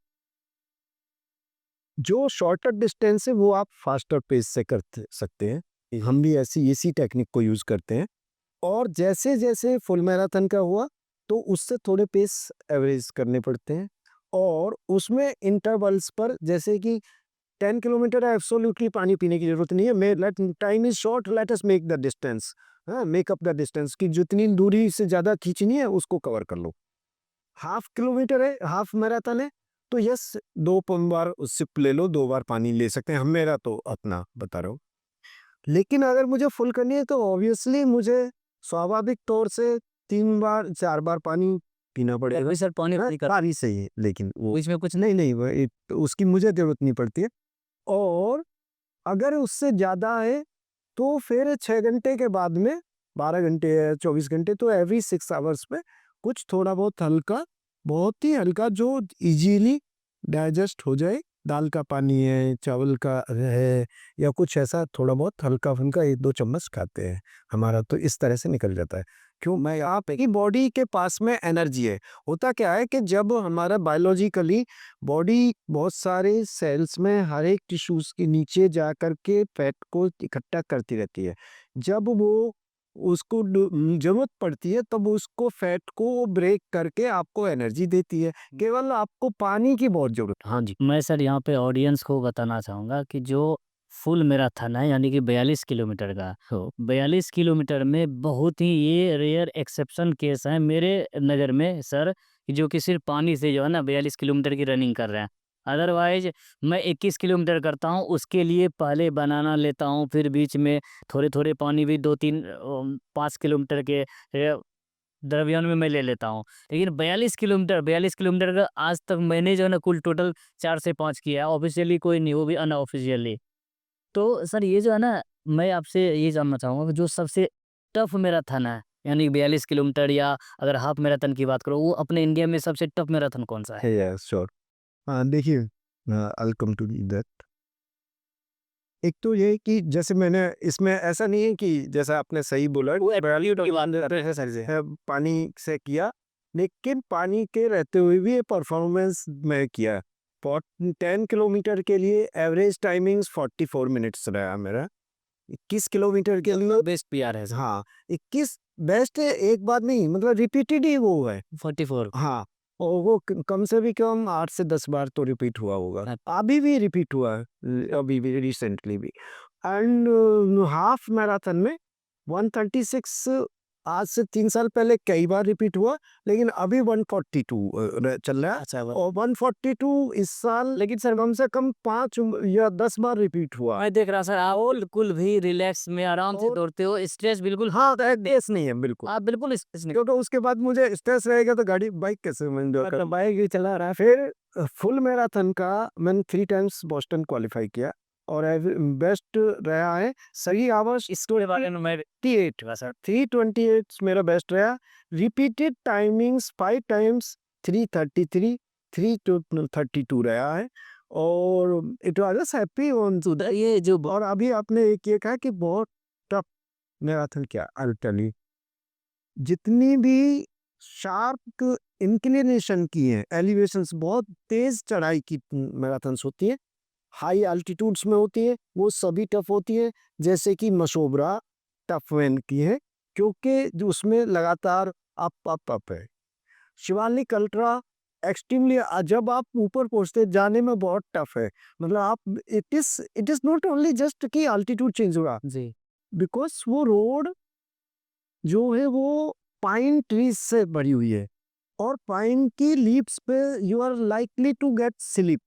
[SPEAKER 1] जो शॉर्टर डिस्टेंस है वो आप फास्टर पेस से कर सकते हैं। हम भी ऐसी इसी टेक्निक को यूज करते हैं। और जैसे जैसे फुल मैराथन का हुआ तो उससे थोड़े पेस एवरेज करने पड़ते हैं और उसमें इंटरवल्स पर जैसे कि 10 किलोमीटर है एब्सोल्युटली पानी पीने की जरूरत नहीं है। May let time is short, let us make the distance, make up the distance की जितनी दूरी से ज़्यादा खींचनी है उसको कवर कर लो। हाफ किलोमीटर है, हाफ मैराथन है, तो यस 2 बार सिप ले लो, 2 बार पानी ले सकते हैं। हम मेरा तो अपना बता रहा हूँ। लेकिन अगर मुझे फुल करनी है तो ऑब्वियसली मुझे स्वाभाविक तौर से 3 बार 4 बार पानी पीना पड़ेगा।
[SPEAKER 2] अभी सर पानी नहीं कर
[SPEAKER 1] पानी सही है लेकिन वो
[SPEAKER 2] इसमें कुछ
[SPEAKER 1] नहीं नहीं उसकी मुझे जरूरत नहीं पड़ती है। और अगर उससे ज़्यादा है तो फिर 6 घंटे के बाद में 12 घंटे या 24 घंटे तो एवरी 6 आवर्स पे कुछ थोड़ा बहुत हल्का, बहुत ही हल्का जो इजीली डाइजेस्ट हो जाए, दाल का पानी है, चावल का है या कुछ ऐसा थोड़ा बहुत हल्का फुल्का 1-2 चम्मच खाते हैं। हमारा तो इस तरह से निकल जाता है। क्यों, मैं आपकी बॉडी के पास में एनर्जी है। होता क्या है कि जब हमारा बायोलॉजिकली बॉडी बहुत सारे सेल्स में हर एक टिश्यूज के नीचे जा कर के फैट को इकट्ठा करती रहती है। जब वो उसको जरूरत पड़ती है तब उसको फैट को ब्रेक करके आपको एनर्जी देती है। केवल आपको पानी की बहुत जरूरत। हाँ जी।
[SPEAKER 2] मैं सर यहाँ पे ऑडियंस को बताना चाहूँगा कि जो फुल मैराथन है यानी कि 42 किलोमीटर का,
[SPEAKER 1] हाँ
[SPEAKER 2] 42 किलोमीटर में बहुत ही ये रेयर एक्सेप्शन केस है मेरे नज़र में सर, कि जो कि सिर्फ पानी से जो है ना 42 किलोमीटर की रनिंग कर रहे हैं। अदरवाइज मैं 21 किलोमीटर करता हूँ, उसके लिए पहले बनाना लेता हूँ, फिर बीच में थोड़े थोड़े पानी भी 2-3 5 किलोमीटर के द्रव्यमान में मैं ले लेता हूँ। लेकिन 42 किलोमीटर का आज तक मैंने जो है ना कुल टोटल 4 से 5 किया है। ऑफ़िशियली कोई नहीं, वो भी अनऑफ़िशियली। तो सर ये जो है ना, मैं आपसे ये जानना चाहूँगा कि जो सबसे टफ मैराथन है, यानी 42 किलोमीटर या अगर हाफ मैराथन की बात करो, वो अपने इंडिया में सबसे टफ मैराथन कौन-सा है?
[SPEAKER 1] Yes sure. देखिए, I will come to that. एक तो ये है कि जैसे मैंने इसमें ऐसा नहीं है कि जैसा आपने सही बोला
[SPEAKER 2] वो एप्टीट्यूड की बात कर रहे हैं सर जी।
[SPEAKER 1] पानी से किया, लेकिन पानी के रहते हुए भी ये परफॉर्मेंस में किया। 10 किलोमीटर के लिए एवरेज टाइमिंग्स 44 मिनट्स रहा मेरा। 21 किलोमीटर के लिए
[SPEAKER 2] बेस्ट पीआर है सर।
[SPEAKER 1] हाँ 21 बेस्ट है, एक बात नहीं, मतलब रिपीटेड ही वो है।
[SPEAKER 2] 44
[SPEAKER 1] हाँ, और वो कम से भी कम 8 से 10 बार तो रिपीट हुआ होगा। अभी भी रिपीट हुआ है, अभी भी रिसेंटली भी। एंड हाफ मैराथन में 136 आज से 3 साल पहले कई बार रिपीट हुआ, लेकिन अभी 142 चल रहा है।
[SPEAKER 2] अच्छा
[SPEAKER 1] और 142 इस साल, लेकिन सर कम से कम 5 या 10 बार रिपीट हुआ।
[SPEAKER 2] मैं देख रहा सर आप बिल्कुल भी रिलैक्स में आराम से
[SPEAKER 1] और-
[SPEAKER 2] दौड़ते हो, स्ट्रेस बिल्कुल
[SPEAKER 1] हाँ स्ट्रेस नहीं है बिल्कुल,
[SPEAKER 2] आप बिल्कुल स्ट्रेस नहीं।
[SPEAKER 1] क्योंकि उसके बाद मुझे स्ट्रेस रहेगा तो गाड़ी बाइक कैसे मैं बाइक ही चला रहा है। फिर फुल मैराथन का मैंने 3 टाइम्स बोस्टन क्वालिफाई किया और बेस्ट रहा है सही आवर्स
[SPEAKER 2] इसके बारे में मैं
[SPEAKER 1] 38 का सर, 328 मेरा बेस्ट रहा। रिपीटेड टाइमिंग्स 5 टाइम्स 333 332 रहा है। और it was happy on to that.
[SPEAKER 2] ये जो
[SPEAKER 1] और अभी आपने एक ये कहा कि बहुत टफ मैराथन, क्या आई विल टेल यू, जितनी भी शार्प इंक्लिनेशन की है, एलिवेशंस बहुत तेज चढ़ाई की मैराथन्स होती है, हाई एल्टीट्यूड्स में होती है, वो सभी टफ होती है। जैसे कि मशोबरा टफ वेन की है क्योंकि जो उसमें लगातार अप अप अप है। शिवालिक अल्ट्रा एक्सट्रीमली, जब आप ऊपर पहुंचते जाने में बहुत टफ है। मतलब आप it is not only just कि अल्टीट्यूड चेंज होगा,
[SPEAKER 2] जी
[SPEAKER 1] बिकॉज वो रोड जो है वो पाइन ट्रीज से भरी हुई है और पाइन की लीव्स पे you are likely to get slip,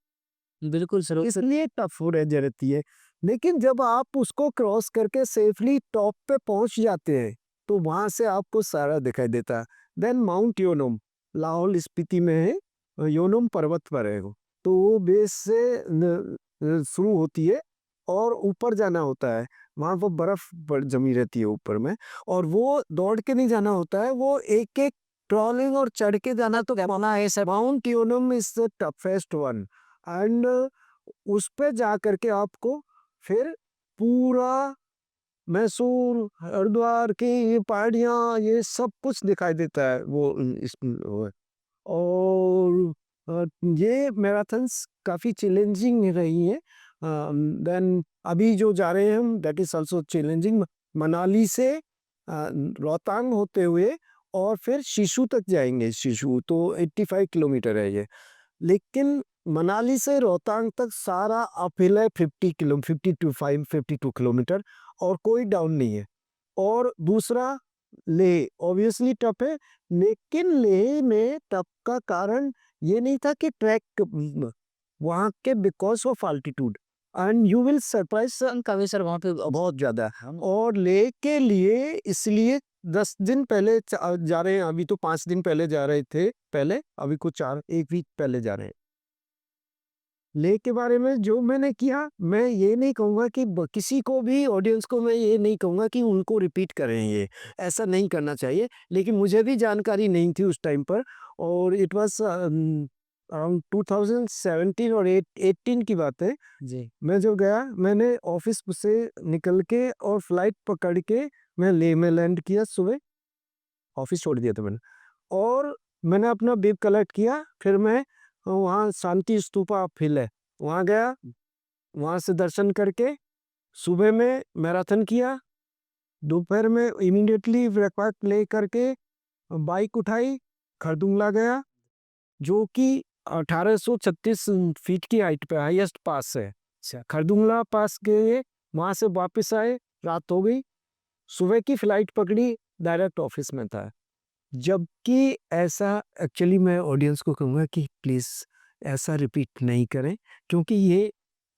[SPEAKER 2] बिल्कुल सर।
[SPEAKER 1] इसलिए टफ हो रह जाती है। लेकिन जब आप उसको क्रॉस करके सेफली टॉप पे पहुंच जाते हैं तो वहाँ से आपको सारा दिखाई देता है। देन माउंट योनम लाहौल स्पीति में है, योनम पर्वत पर है वो। तो वो बेस से शुरू होती है और ऊपर जाना होता है। वहाँ वो बर्फ जमी रहती है ऊपर में, और वो दौड़ के नहीं जाना होता है, वो एक एक ट्रॉलिंग और चढ़ के जाना तो माना है। Mount Yunam is the toughest one, and उस पे जा करके आपको फिर पूरा मैसूर, हरिद्वार की ये पहाड़ियाँ, ये सब कुछ दिखाई देता है वो और ये मैराथन्स काफ़ी चैलेंजिंग रही हैं। देन अभी जो जा रहे हैं हम, that is also challenging. Manali से रोहतांग होते हुए और फिर शिशु तक जाएंगे। शिशु तो 85 किलोमीटर है ये, लेकिन मनाली से रोहतांग तक सारा अपहिल है, 52 किलोमीटर, और कोई डाउन नहीं है। और दूसरा लेह ऑब्वियसली टफ है, लेकिन लेह में टफ का कारण ये नहीं था कि ट्रैक वहाँ के because of altitude, and you will surprise
[SPEAKER 2] कभी सर वहाँ पे
[SPEAKER 1] बहुत ज्यादा। और लेह के लिए इसलिए 10 दिन पहले जा रहे हैं, अभी तो 5 दिन पहले जा रहे थे पहले, अभी कुछ 1 वीक पहले जा रहे हैं। लेह के बारे में जो मैंने किया, मैं ये नहीं कहूँगा कि किसी को भी ऑडियंस को मैं ये नहीं कहूँगा कि उनको रिपीट करें, ये ऐसा नहीं करना चाहिए। लेकिन मुझे भी जानकारी नहीं थी उस टाइम पर, और इट वाज अराउंड 2017 और 18 की बात है
[SPEAKER 2] जी।
[SPEAKER 1] मैं जो गया, मैंने ऑफिस से निकल के और फ्लाइट पकड़ के मैं लेह में लैंड किया सुबह। ऑफिस छोड़ दिया था मैंने, और मैंने अपना बैग कलेक्ट किया। फिर मैं वहाँ शांति स्तूपा हिल है, वहाँ गया, वहाँ से दर्शन करके सुबह में मैराथन किया। दोपहर में इमीडिएटली ब्रेकफास्ट ले करके बाइक उठाई, खरदुंगला गया, जो कि 1836 फीट की हाइट पे हाईएस्ट पास है। खरदुंगला पास गए, वहाँ से वापस आए, रात हो गई, सुबह की फ्लाइट पकड़ी, डायरेक्ट ऑफिस में था। जबकि ऐसा एक्चुअली मैं ऑडियंस को कहूँगा कि प्लीज़ ऐसा रिपीट नहीं करें, क्योंकि ये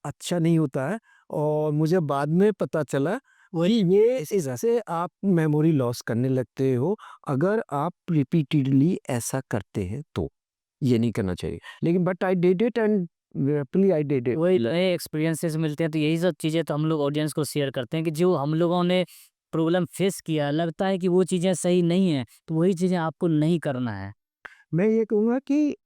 [SPEAKER 1] अच्छा नहीं होता है। और मुझे बाद में पता चला वही ये से आप मेमोरी लॉस करने लगते हो अगर आप रिपीटेडली ऐसा करते हैं तो। ये नहीं करना चाहिए, लेकिन but I did it and happily I did it.
[SPEAKER 2] वही नए एक्सपीरियंसेस मिलते हैं, तो यही सब चीज़ें तो हम लोग ऑडियंस को शेयर करते हैं कि जो हम लोगों ने प्रॉब्लम फेस किया, लगता है कि वो चीज़ें सही नहीं है, तो वही चीज़ें आपको नहीं करना है।
[SPEAKER 1] मैं ये कहूँगा कि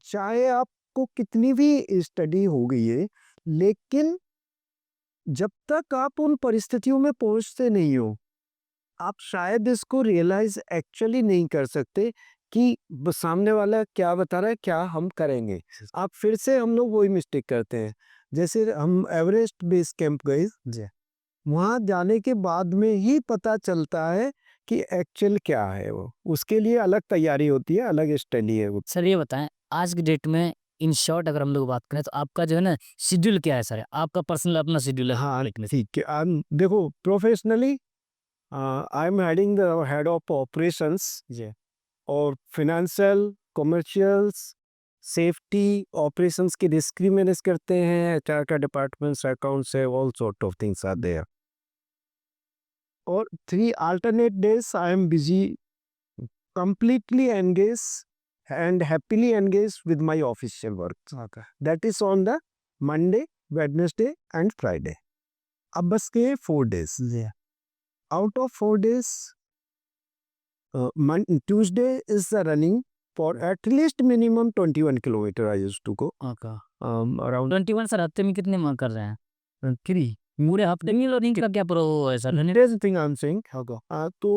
[SPEAKER 1] चाहे आपको कितनी भी स्टडी हो गई है, लेकिन जब तक आप उन परिस्थितियों में पहुंचते नहीं हो, आप शायद इसको रियलाइज एक्चुअली नहीं कर सकते कि सामने वाला क्या बता रहा है, क्या हम करेंगे। आप फिर से हम लोग वही मिस्टेक करते हैं। जैसे हम एवरेस्ट बेस कैंप गए, वहाँ जाने के बाद में ही पता चलता है कि एक्चुअल क्या है वो। उसके लिए अलग तैयारी होती है, अलग स्टडी है वो।
[SPEAKER 2] सर ये बताएं, आज की डेट में इन शॉर्ट अगर हम लोग बात करें, तो आपका जो है ना शेड्यूल क्या है सर? आपका पर्सनल अपना शेड्यूल है?
[SPEAKER 1] हाँ ठीक है। देखो, professionally I am heading the head of operations
[SPEAKER 2] जी।
[SPEAKER 1] और फाइनेंशियल, कमर्शियल्स, सेफ्टी ऑपरेशंस की रिस्क भी मैनेज करते हैं। एचआर का डिपार्टमेंट्स, अकाउंट्स है, all sort of things are there. और 3 alternate days I am busy, completely engaged and happily engaged with my official work.
[SPEAKER 2] Okay.
[SPEAKER 1] That is on the Monday, Wednesday and Friday. अब बस के 4 days. Out of 4 days, Tuesday is the running for at least minimum 21 kilometer I used to go.
[SPEAKER 2] Okay.
[SPEAKER 1] Around
[SPEAKER 2] 21 sir हफ्ते में कितने माह कर रहे हैं?
[SPEAKER 1] 3
[SPEAKER 2] पूरे हफ्ते में रनिंग का क्या प्रो है sir?
[SPEAKER 1] There's the thing I'm saying. तो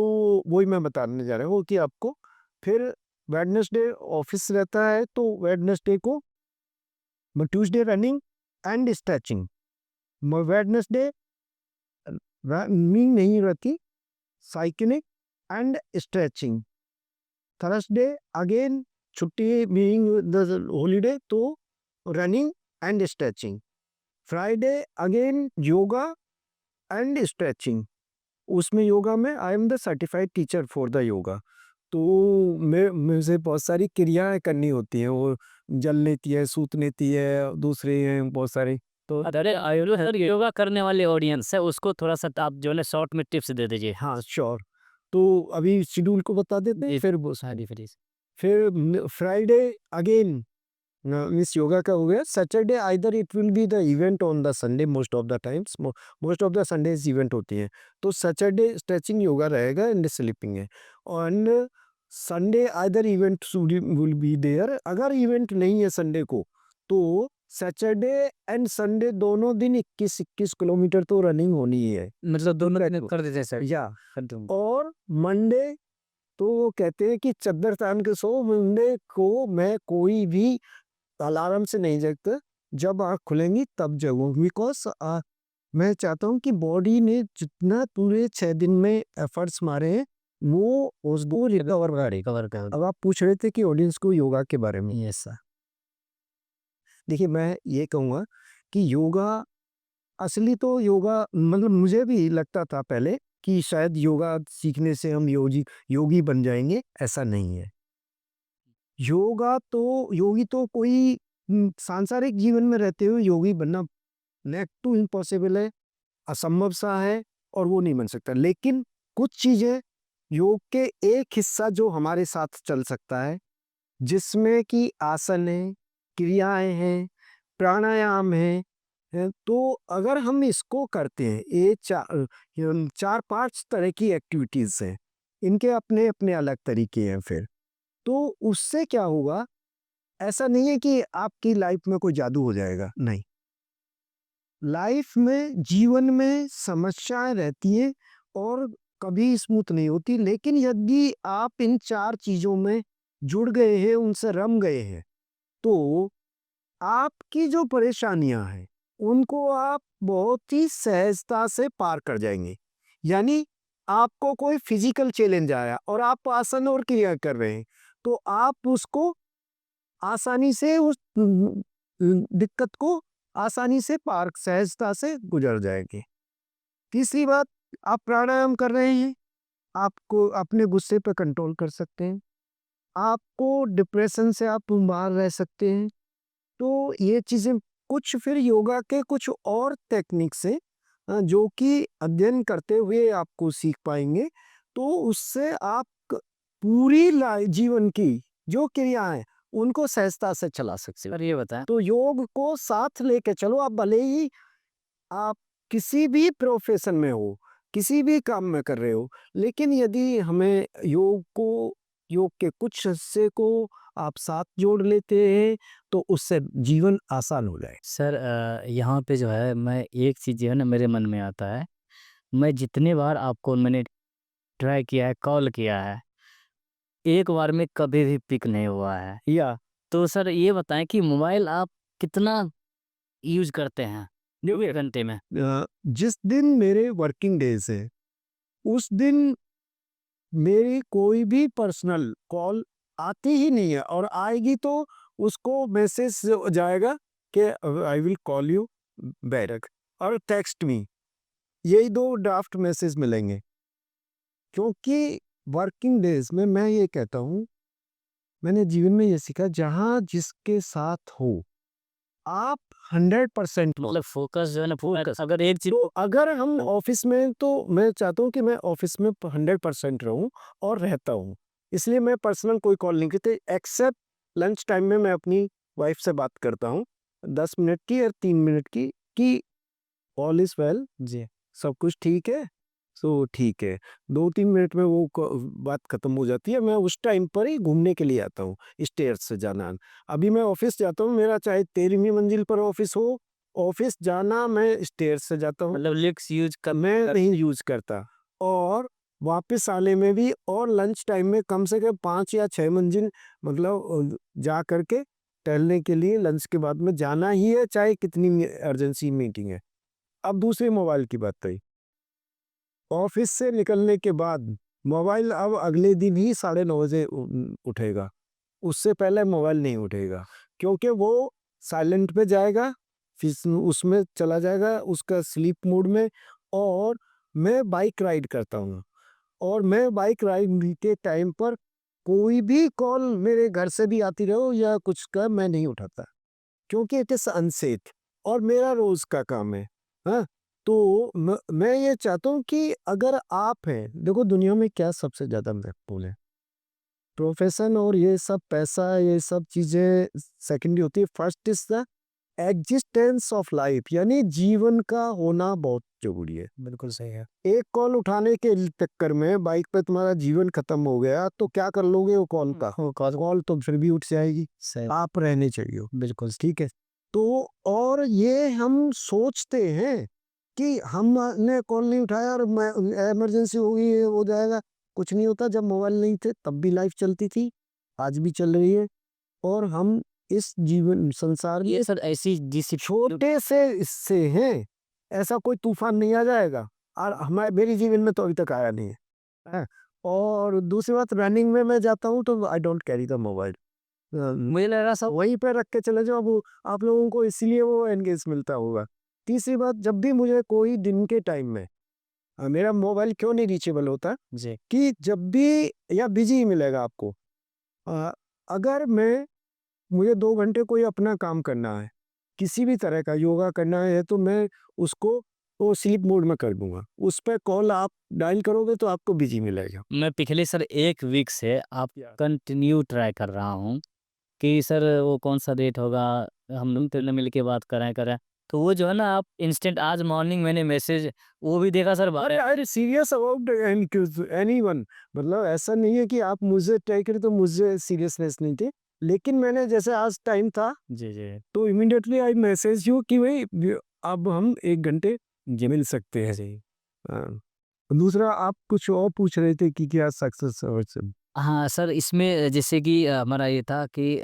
[SPEAKER 1] वही मैं बताने जा रहा हूँ कि आपको फिर वेडनेसडे ऑफिस रहता है, तो वेडनेसडे को Tuesday running and stretching, Wednesday running नहीं रहती, cycling and stretching. Thursday again छुट्टी बीइंग द हॉलीडे, तो running and stretching. Friday again yoga and stretching. उसमें योगा में I am the certified teacher for the yoga, तो मुझे बहुत सारी क्रियाएं करनी होती हैं। वो जल लेती है, सूत लेती है, दूसरे हैं बहुत सारे, तो
[SPEAKER 2] अरे सर, योगा करने वाले ऑडियंस है, उसको थोड़ा-सा आप जो है ना शॉर्ट में टिप्स दे दीजिए।
[SPEAKER 1] हाँ, श्योर। तो अभी शेड्यूल को बता देते हैं,
[SPEAKER 2] जी,
[SPEAKER 1] फिर वो
[SPEAKER 2] हाँ जी, प्लीज़।
[SPEAKER 1] फिर फ्राइडे अगेन मीन्स योगा का हो गया। Saturday either it will be the event on the Sunday, most of the times most of the Sundays event होती है, तो सैटरडे स्ट्रेचिंग योगा रहेगा एंड स्लीपिंग है। On Sunday either event will be there. अगर इवेंट नहीं है संडे को, तो सैटरडे एंड संडे दोनों दिन 21-21 किलोमीटर तो रनिंग होनी ही है।
[SPEAKER 2] मतलब दोनों दिन
[SPEAKER 1] को।
[SPEAKER 2] कर देते हैं सर।
[SPEAKER 1] या
[SPEAKER 2] कर दूँगा।
[SPEAKER 1] और मंडे तो वो कहते हैं कि चद्दर तान के सो। मंडे को मैं कोई भी अलार्म से नहीं जगता, जब आँख खुलेंगी तब जगूँ, बिकॉज़ मैं चाहता हूँ कि बॉडी ने जितना पूरे 6 दिन में एफर्ट्स मारे हैं, वो उसको रिकवर करे।
[SPEAKER 2] कवर कर
[SPEAKER 1] अब आप पूछ रहे थे कि ऑडियंस को योगा के बारे में।
[SPEAKER 2] Yes sir.
[SPEAKER 1] देखिए, मैं ये कहूँगा कि योगा असली तो योगा मतलब मुझे भी लगता था पहले कि शायद योगा सीखने से हम योगी बन जाएँगे, ऐसा नहीं है। योगी तो कोई सांसारिक जीवन में रहते हुए योगी बनना नेक्स्ट टू इम्पॉसिबल है, असंभव सा है और वो नहीं बन सकता। लेकिन कुछ चीज़ें योग के एक हिस्सा जो हमारे साथ चल सकता है, जिसमें कि आसन है, क्रियाएँ हैं, प्राणायाम है, तो अगर हम इसको करते हैं, ये 4-5 तरह की एक्टिविटीज़ हैं, इनके अपने-अपने अलग तरीके हैं फिर। तो उससे क्या होगा, ऐसा नहीं है कि आपकी लाइफ में कोई जादू हो जाएगा, नहीं। लाइफ में, जीवन में समस्याएँ रहती हैं और कभी स्मूथ नहीं होती, लेकिन यदि आप इन 4 चीज़ों में जुड़ गए हैं, उनसे रम गए हैं, तो आपकी जो परेशानियाँ हैं, उनको आप बहुत ही सहजता से पार कर जाएँगे। यानी आपको कोई फिज़िकल चैलेंज आया और आप आसन और क्रिया कर रहे हैं, तो आप उसको आसानी से उस दिक्कत को आसानी से पार सहजता से गुज़र जाएँगे। तीसरी बात, आप प्राणायाम कर रहे हैं, आपको अपने गुस्से पे कंट्रोल कर सकते हैं। आपको डिप्रेशन से आप बाहर रह सकते हैं। तो ये चीज़ें कुछ फिर योगा के कुछ और टेक्निक्स हैं जो कि अध्ययन करते हुए आपको सीख पाएँगे। तो उससे आप पूरी जीवन की जो क्रियाएँ हैं, उनको सहजता से चला सकते हो।
[SPEAKER 2] सर ये बताएँ।
[SPEAKER 1] तो योग को साथ लेके चलो, आप भले ही आप किसी भी प्रोफ़ेशन में हो, किसी भी काम में कर रहे हो, लेकिन यदि हमें योग के कुछ हिस्से को आप साथ जोड़ लेते हैं, तो उससे जीवन आसान हो जाए।
[SPEAKER 2] सर यहाँ पे जो है मैं एक चीज़ जो है ना मेरे मन में आता है, मैं जितने बार आपको मैंने ट्राई किया है, कॉल किया है, एक बार में कभी भी पिक नहीं हुआ है।
[SPEAKER 1] या
[SPEAKER 2] तो सर ये बताएँ कि मोबाइल आप कितना यूज़ करते हैं 1 घंटे में?
[SPEAKER 1] जिस दिन मेरे वर्किंग डेज़ है, उस दिन मेरी कोई भी पर्सनल कॉल आती ही नहीं है और आएगी तो उसको मैसेज जाएगा कि I will call you back और टेक्स्ट मी, यही 2 ड्राफ्ट मैसेज मिलेंगे। क्योंकि वर्किंग डेज़ में मैं ये कहता हूँ, मैंने जीवन में ये सीखा, जहाँ जिसके साथ हो, आप 100% लो।
[SPEAKER 2] मतलब फ़ोकस जो है ना फ़ोकस अगर एक चीज़
[SPEAKER 1] तो अगर हम ऑफिस में, तो मैं चाहता हूँ कि मैं ऑफिस में 100% रहूँ और रहता हूँ। इसलिए मैं पर्सनल कोई कॉल नहीं करते, एक्सेप्ट लंच टाइम में मैं अपनी वाइफ से बात करता हूँ 10 मिनट की या 3 मिनट की, कि ऑल इज़ वेल,
[SPEAKER 2] जी।
[SPEAKER 1] सब कुछ ठीक है? सो ठीक है। 2-3 मिनट में वो बात खत्म हो जाती है। मैं उस टाइम पर ही घूमने के लिए आता हूँ, स्टेयर्स से जाना। अभी मैं ऑफिस जाता हूँ, मेरा चाहे 13वीं मंजिल पर ऑफिस हो, ऑफिस जाना मैं स्टेयर्स से जाता हूँ।
[SPEAKER 2] मतलब लिफ्ट्स यूज़ कर
[SPEAKER 1] मैं नहीं यूज़ करता, और वापस आने में भी, और लंच टाइम में कम से कम 5 या 6 मंजिल मतलब जा कर के टहलने के लिए लंच के बाद में जाना ही है, चाहे कितनी अर्जेंसी मीटिंग है। अब दूसरे मोबाइल की बात रही। ऑफिस से निकलने के बाद मोबाइल अब अगले दिन ही 9:30 बजे उठेगा। उससे पहले मोबाइल नहीं उठेगा, क्योंकि वो साइलेंट पे जाएगा, फिर उसमें चला जाएगा उसका स्लीप मोड में। और मैं बाइक राइड करता हूँ, और मैं बाइक राइड के टाइम पर कोई भी कॉल मेरे घर से भी आती रहो या कुछ का, मैं नहीं उठाता, क्योंकि इट इज़ अनसेफ। और मेरा रोज का काम है। हाँ, तो मैं ये चाहता हूँ कि अगर आप हैं, देखो दुनिया में क्या सबसे ज्यादा महत्वपूर्ण है, प्रोफेशन और ये सब पैसा, ये सब चीजें सेकेंडरी होती है। First is the existence of life, यानी जीवन का होना बहुत जरूरी है।
[SPEAKER 2] बिल्कुल सही है।
[SPEAKER 1] एक कॉल उठाने के चक्कर में बाइक पे तुम्हारा जीवन खत्म हो गया तो क्या कर लोगे वो कॉल का?
[SPEAKER 2] वो कॉल
[SPEAKER 1] कॉल तो फिर भी उठ जाएगी।
[SPEAKER 2] सही,
[SPEAKER 1] आप रहने चाहिए,
[SPEAKER 2] बिल्कुल
[SPEAKER 1] ठीक है। तो और ये हम सोचते हैं कि हमने कॉल नहीं उठाया और मैं इमरजेंसी होगी, ये हो जाएगा। कुछ नहीं होता। जब मोबाइल नहीं थे तब भी लाइफ चलती थी, आज भी चल रही है। और हम इस जीवन संसार
[SPEAKER 2] ये
[SPEAKER 1] में
[SPEAKER 2] सर ऐसी जिस
[SPEAKER 1] छोटे से इससे हैं, ऐसा कोई तूफान नहीं आ जाएगा। और हमारे मेरे जीवन में तो अभी तक आया नहीं है। हैं? और दूसरी बात, रनिंग में मैं जाता हूँ तो I don't carry the mobile.
[SPEAKER 2] मुझे लग रहा सब
[SPEAKER 1] वहीं पे रख के चले जाओ। वो आप लोगों को इसीलिए वो एंगेज मिलता होगा। तीसरी बात, जब भी मुझे कोई दिन के टाइम में मेरा मोबाइल क्यों नहीं रीचेबल होता,
[SPEAKER 2] जी
[SPEAKER 1] कि जब भी या बिजी ही मिलेगा आपको। अ, अगर मुझे 2 घंटे कोई अपना काम करना है, किसी भी तरह का योगा करना है, तो मैं उसको वो स्लीप मोड में कर दूंगा। उस पर कॉल आप डायल करोगे तो आपको बिजी मिलेगा।
[SPEAKER 2] मैं पिछले सर 1 वीक से आप
[SPEAKER 1] Yeah.
[SPEAKER 2] कंटिन्यू ट्राई कर रहा हूँ कि सर वो कौन-सा डेट होगा, हम लोग दोनों मिल के बात करें। तो वो जो है ना आप इंस्टेंट आज मॉर्निंग मैंने मैसेज वो भी देखा सर
[SPEAKER 1] अरे अरे सीरियस अबाउट एनीवन, मतलब ऐसा नहीं है कि आप मुझे ट्राई करें तो मुझे सीरियसनेस नहीं थी। लेकिन मैंने जैसे आज टाइम था
[SPEAKER 2] जी, जी।
[SPEAKER 1] तो इमीडिएटली आई मैसेज यू कि भाई अब हम 1 घंटे मिल सकते हैं।
[SPEAKER 2] जी।
[SPEAKER 1] हाँ। दूसरा आप कुछ और पूछ रहे थे कि क्या सक्सेस और सब।
[SPEAKER 2] हाँ, सर इसमें जैसे कि हमारा ये था कि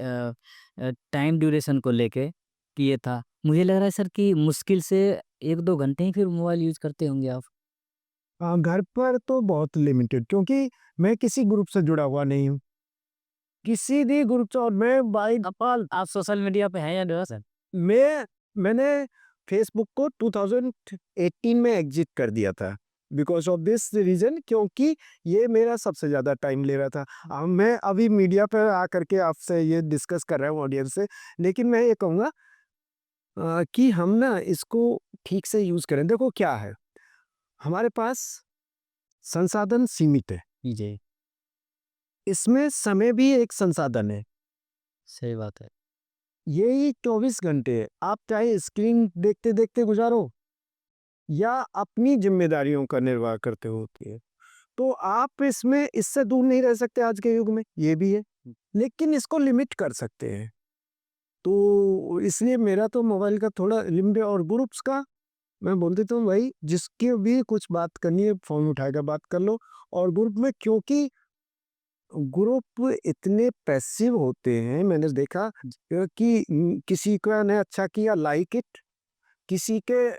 [SPEAKER 2] टाइम ड्यूरेशन को लेके कि ये था। मुझे लग रहा है सर कि मुश्किल से 1-2 घंटे ही फिर मोबाइल यूज़ करते होंगे आप?
[SPEAKER 1] घर पर तो बहुत लिमिटेड, क्योंकि मैं किसी ग्रुप से जुड़ा हुआ नहीं हूँ, किसी भी ग्रुप से। और मैं बाई
[SPEAKER 2] आप सोशल मीडिया पे हैं या नहीं सर?
[SPEAKER 1] मैं मैंने फेसबुक को 2018 में एग्जिट कर दिया था, बिकॉज ऑफ दिस रीजन, क्योंकि ये मेरा सबसे ज़्यादा टाइम ले रहा था। मैं अभी मीडिया पर आकर के आपसे ये डिस्कस कर रहा हूँ ऑडियंस से। लेकिन मैं ये कहूँगा कि हम ना इसको ठीक से यूज़ करें। देखो क्या है, हमारे पास संसाधन सीमित है,
[SPEAKER 2] जी,
[SPEAKER 1] इसमें समय भी एक संसाधन है।
[SPEAKER 2] सही बात है।
[SPEAKER 1] यही 24 घंटे आप चाहे स्क्रीन देखते देखते गुजारो या अपनी जिम्मेदारियों का निर्वाह करते होती है, तो आप इसमें इससे दूर नहीं रह सकते आज के युग में, ये भी है। लेकिन इसको लिमिट कर सकते हैं। तो इसलिए मेरा तो मोबाइल का थोड़ा लिमिट है। और ग्रुप्स का मैं बोल देता हूँ, भाई जिसके भी कुछ बात करनी है फोन उठाकर बात कर लो। और ग्रुप में, क्योंकि ग्रुप इतने पैसिव होते हैं, मैंने देखा कि किसी का ने अच्छा किया लाइक इट, किसी के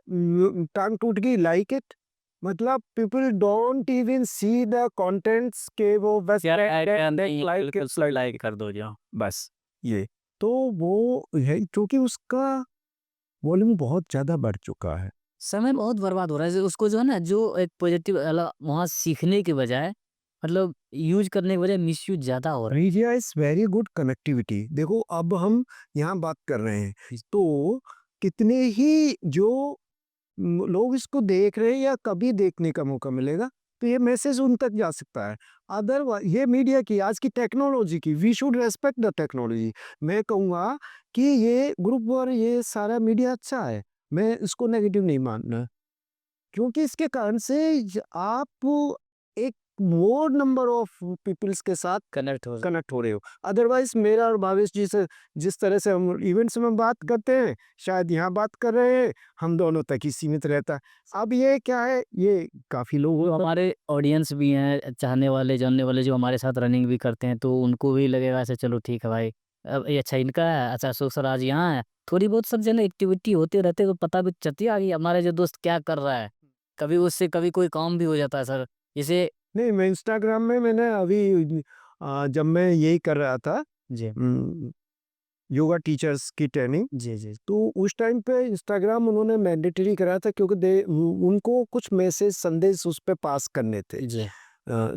[SPEAKER 1] टांग टूट गई लाइक इट। मतलब people don't even see the contents के वो बस
[SPEAKER 2] क्या लाइक
[SPEAKER 1] लाइक
[SPEAKER 2] लाइक कर दो जो।
[SPEAKER 1] बस ये। तो वो है, क्योंकि उसका वॉल्यूम बहुत ज्यादा बढ़ चुका है।
[SPEAKER 2] समय बहुत बर्बाद हो रहा है। उसको जो है ना जो एक पॉजिटिव वाला वहाँ सीखने के बजाय मतलब यूज़ करने के बजाय मिसयूज़ ज़्यादा हो रहा है।
[SPEAKER 1] Media is very good connectivity. देखो अब हम यहाँ बात कर रहे हैं तो कितने ही जो लोग इसको देख रहे हैं या कभी देखने का मौका मिलेगा, तो ये मैसेज उन तक जा सकता है। अदरवाइज ये मीडिया की आज की टेक्नोलॉजी की, we should respect the technology. मैं कहूँगा कि ये ग्रुप और ये सारा मीडिया अच्छा है, मैं इसको नेगेटिव नहीं मानना, क्योंकि इसके कारण से आप एक मोर नंबर ऑफ पीपल्स के साथ कनेक्ट हो रहे हो। अदरवाइज मेरा और भावेश जी से जिस तरह से हम इवेंट्स में बात करते हैं, शायद यहाँ बात कर रहे हैं, हम दोनों तक ही सीमित रहता है। अब ये क्या है, ये काफी लोग
[SPEAKER 2] जो हमारे ऑडियंस भी हैं, चाहने वाले, जानने वाले जो हमारे साथ रनिंग भी करते हैं, तो उनको भी लगेगा ऐसे चलो ठीक है भाई, अब ये अच्छा इनका है, अच्छा अशोक सर आज यहाँ है। थोड़ी बहुत सब जन एक्टिविटी होते रहते तो पता भी चलती है आगे हमारे जो दोस्त क्या कर रहा है। कभी उससे कभी कोई काम भी हो जाता है सर। जैसे
[SPEAKER 1] नहीं। मैं इंस्टाग्राम में मैंने अभी जब मैं यही कर रहा था,
[SPEAKER 2] जी,
[SPEAKER 1] योगा टीचर्स की ट्रेनिंग,
[SPEAKER 2] जी, जी।
[SPEAKER 1] तो उस टाइम पे इंस्टाग्राम उन्होंने मैंडेटरी कराया था, क्योंकि उनको कुछ मैसेज संदेश उस पे पास करने थे,
[SPEAKER 2] जी,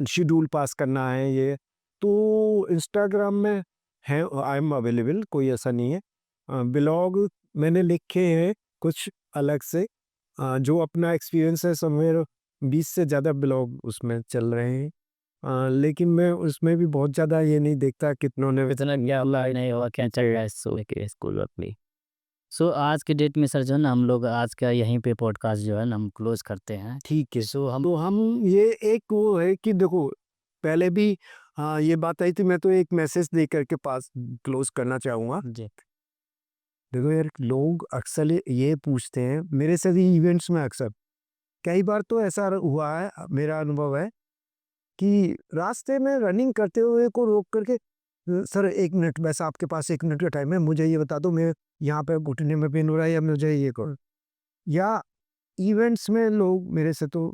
[SPEAKER 1] शेड्यूल पास करना है ये। तो इंस्टाग्राम में है, आई एम अवेलेबल, कोई ऐसा नहीं है। ब्लॉग मैंने लिखे हैं कुछ अलग से जो अपना एक्सपीरियंस है समवेयर 20 से ज़्यादा ब्लॉग उसमें चल रहे हैं। लेकिन मैं उसमें भी बहुत ज़्यादा ये नहीं देखता कितनों ने
[SPEAKER 2] इतना ज्ञान नहीं होगा क्या चल रहा है स्कूल अपनी। सो आज के डेट में सर जो है ना हम लोग आज का यहीं पे पॉडकास्ट जो है ना हम क्लोज करते हैं।
[SPEAKER 1] ठीक है।
[SPEAKER 2] सो हम
[SPEAKER 1] तो हम ये एक वो है कि देखो पहले भी ये बात आई थी, मैं तो एक मैसेज दे करके पास क्लोज करना चाहूँगा।
[SPEAKER 2] जी
[SPEAKER 1] देखो यार, लोग अक्सर ये पूछते हैं मेरे से भी इवेंट्स में, अक्सर कई बार तो ऐसा हुआ है, मेरा अनुभव है कि रास्ते में रनिंग करते हुए को रोक करके सर 1 मिनट, वैसे आपके पास 1 मिनट का टाइम है, मुझे ये बता दो मैं यहाँ पे घुटने में पेन हो रहा है या मुझे ये करो। या इवेंट्स में लोग मेरे से तो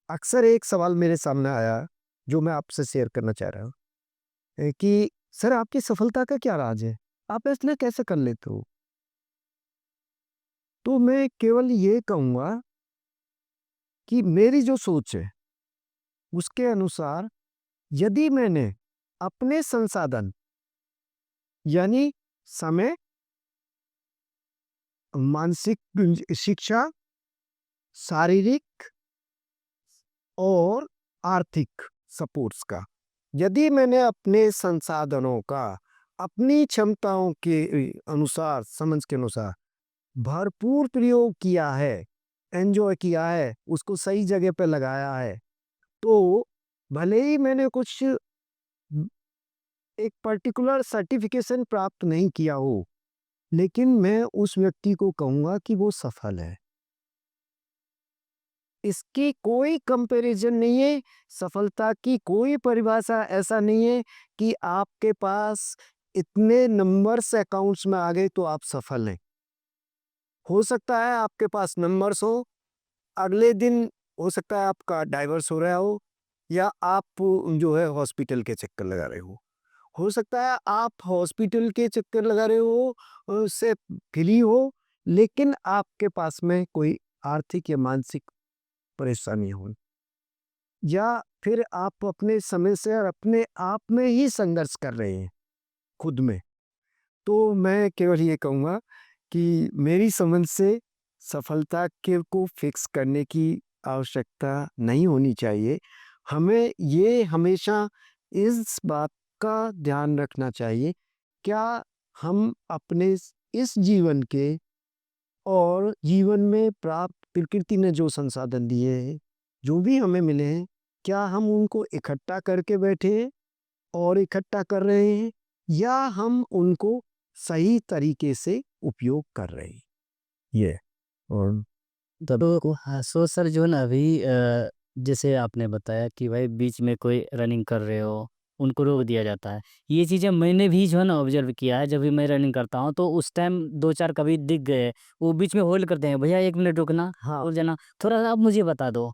[SPEAKER 1] अक्सर एक सवाल मेरे सामने आया जो मैं आपसे शेयर करना चाह रहा हूँ कि सर आपकी सफलता का क्या राज है, आप इतना कैसे कर लेते हो? तो मैं केवल ये कहूँगा कि मेरी जो सोच है उसके अनुसार यदि मैंने अपने संसाधन यानी समय, मानसिक शिक्षा, शारीरिक और आर्थिक सपोर्ट्स का, यदि मैंने अपने संसाधनों का अपनी क्षमताओं के अनुसार, समझ के अनुसार भरपूर प्रयोग किया है, एंजॉय किया है, उसको सही जगह पे लगाया है, तो भले ही मैंने कुछ एक पर्टिकुलर सर्टिफिकेशन प्राप्त नहीं किया हो, लेकिन मैं उस व्यक्ति को कहूँगा कि वो सफल है। इसकी कोई कंपैरिजन नहीं है, सफलता की कोई परिभाषा ऐसा नहीं है कि आपके पास इतने नंबर्स अकाउंट्स में आ गए तो आप सफल हैं। हो सकता है आपके पास नंबर्स हो, अगले दिन हो सकता है आपका डाइवोर्स हो रहा हो या आप जो है हॉस्पिटल के चक्कर लगा रहे हो सकता है आप हॉस्पिटल के चक्कर लगा रहे हो से फ्री हो, लेकिन आपके पास में कोई आर्थिक या मानसिक परेशानी हो, या फिर आप अपने समय से और अपने आप में ही संघर्ष कर रहे हैं खुद में। तो मैं केवल ये कहूँगा कि मेरी समझ से सफलता के को फिक्स करने की आवश्यकता नहीं होनी चाहिए। हमें ये हमेशा इस बात का ध्यान रखना चाहिए, क्या हम अपने इस जीवन के और जीवन में प्राप्त प्रकृति ने जो संसाधन दिए हैं, जो भी हमें मिले हैं, क्या हम उनको इकट्ठा करके बैठे हैं और इकट्ठा कर रहे हैं, या हम उनको सही तरीके से उपयोग कर रहे हैं? ये और
[SPEAKER 2] तो हाँ, सो सर जो है ना अभी जैसे आपने बताया कि भाई बीच में कोई रनिंग कर रहे हो, उनको रोक दिया जाता है। ये चीज़ें मैंने भी जो है ना ऑब्ज़र्व किया है, जब भी मैं रनिंग करता हूँ तो उस टाइम 2-4 कभी दिख गए, वो बीच में होल्ड करते हैं, भैया 1 मिनट रुकना,
[SPEAKER 1] हाँ,
[SPEAKER 2] रुक जाना, थोड़ा-सा आप मुझे बता दो।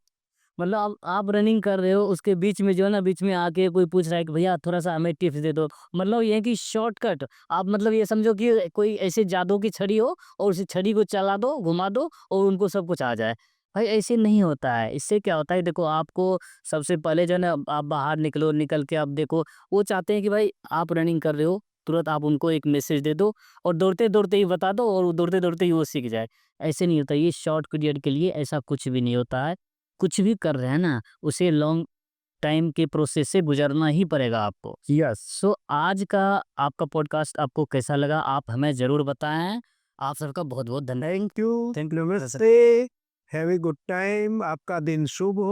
[SPEAKER 2] मतलब आप रनिंग कर रहे हो, उसके बीच में जो है ना, बीच में आके कोई पूछ रहा है कि भैया थोड़ा-सा हमें टिप्स दे दो। मतलब ये है कि शॉर्टकट, आप मतलब ये समझो कि कोई ऐसे जादू की छड़ी हो और उस छड़ी को चला दो, घुमा दो और उनको सब कुछ आ जाए। भाई ऐसे नहीं होता है, इससे क्या होता है देखो, आपको सबसे पहले जो है ना आप बाहर निकलो, निकल के आप देखो, वो चाहते हैं कि भाई आप रनिंग कर रहे हो, तुरंत आप उनको एक मैसेज दे दो और दौड़ते-दौड़ते ही बता दो और वो दौड़ते-दौड़ते ही वो सीख जाए। ऐसे नहीं होता, ये शॉर्ट पीरियड के लिए ऐसा कुछ भी नहीं होता है। कुछ भी कर रहे हैं ना, उसे लॉन्ग टाइम के प्रोसेस से गुज़रना ही पड़ेगा आपको।
[SPEAKER 1] यस,
[SPEAKER 2] सो आज का आपका पॉडकास्ट आपको कैसा लगा? आप हमें ज़रूर बताएँ। आप सबका बहुत-बहुत धन्य
[SPEAKER 1] thank you,
[SPEAKER 2] thank you sir.
[SPEAKER 1] नमस्ते, हैव ए गुड टाइम, आपका दिन शुभ हो।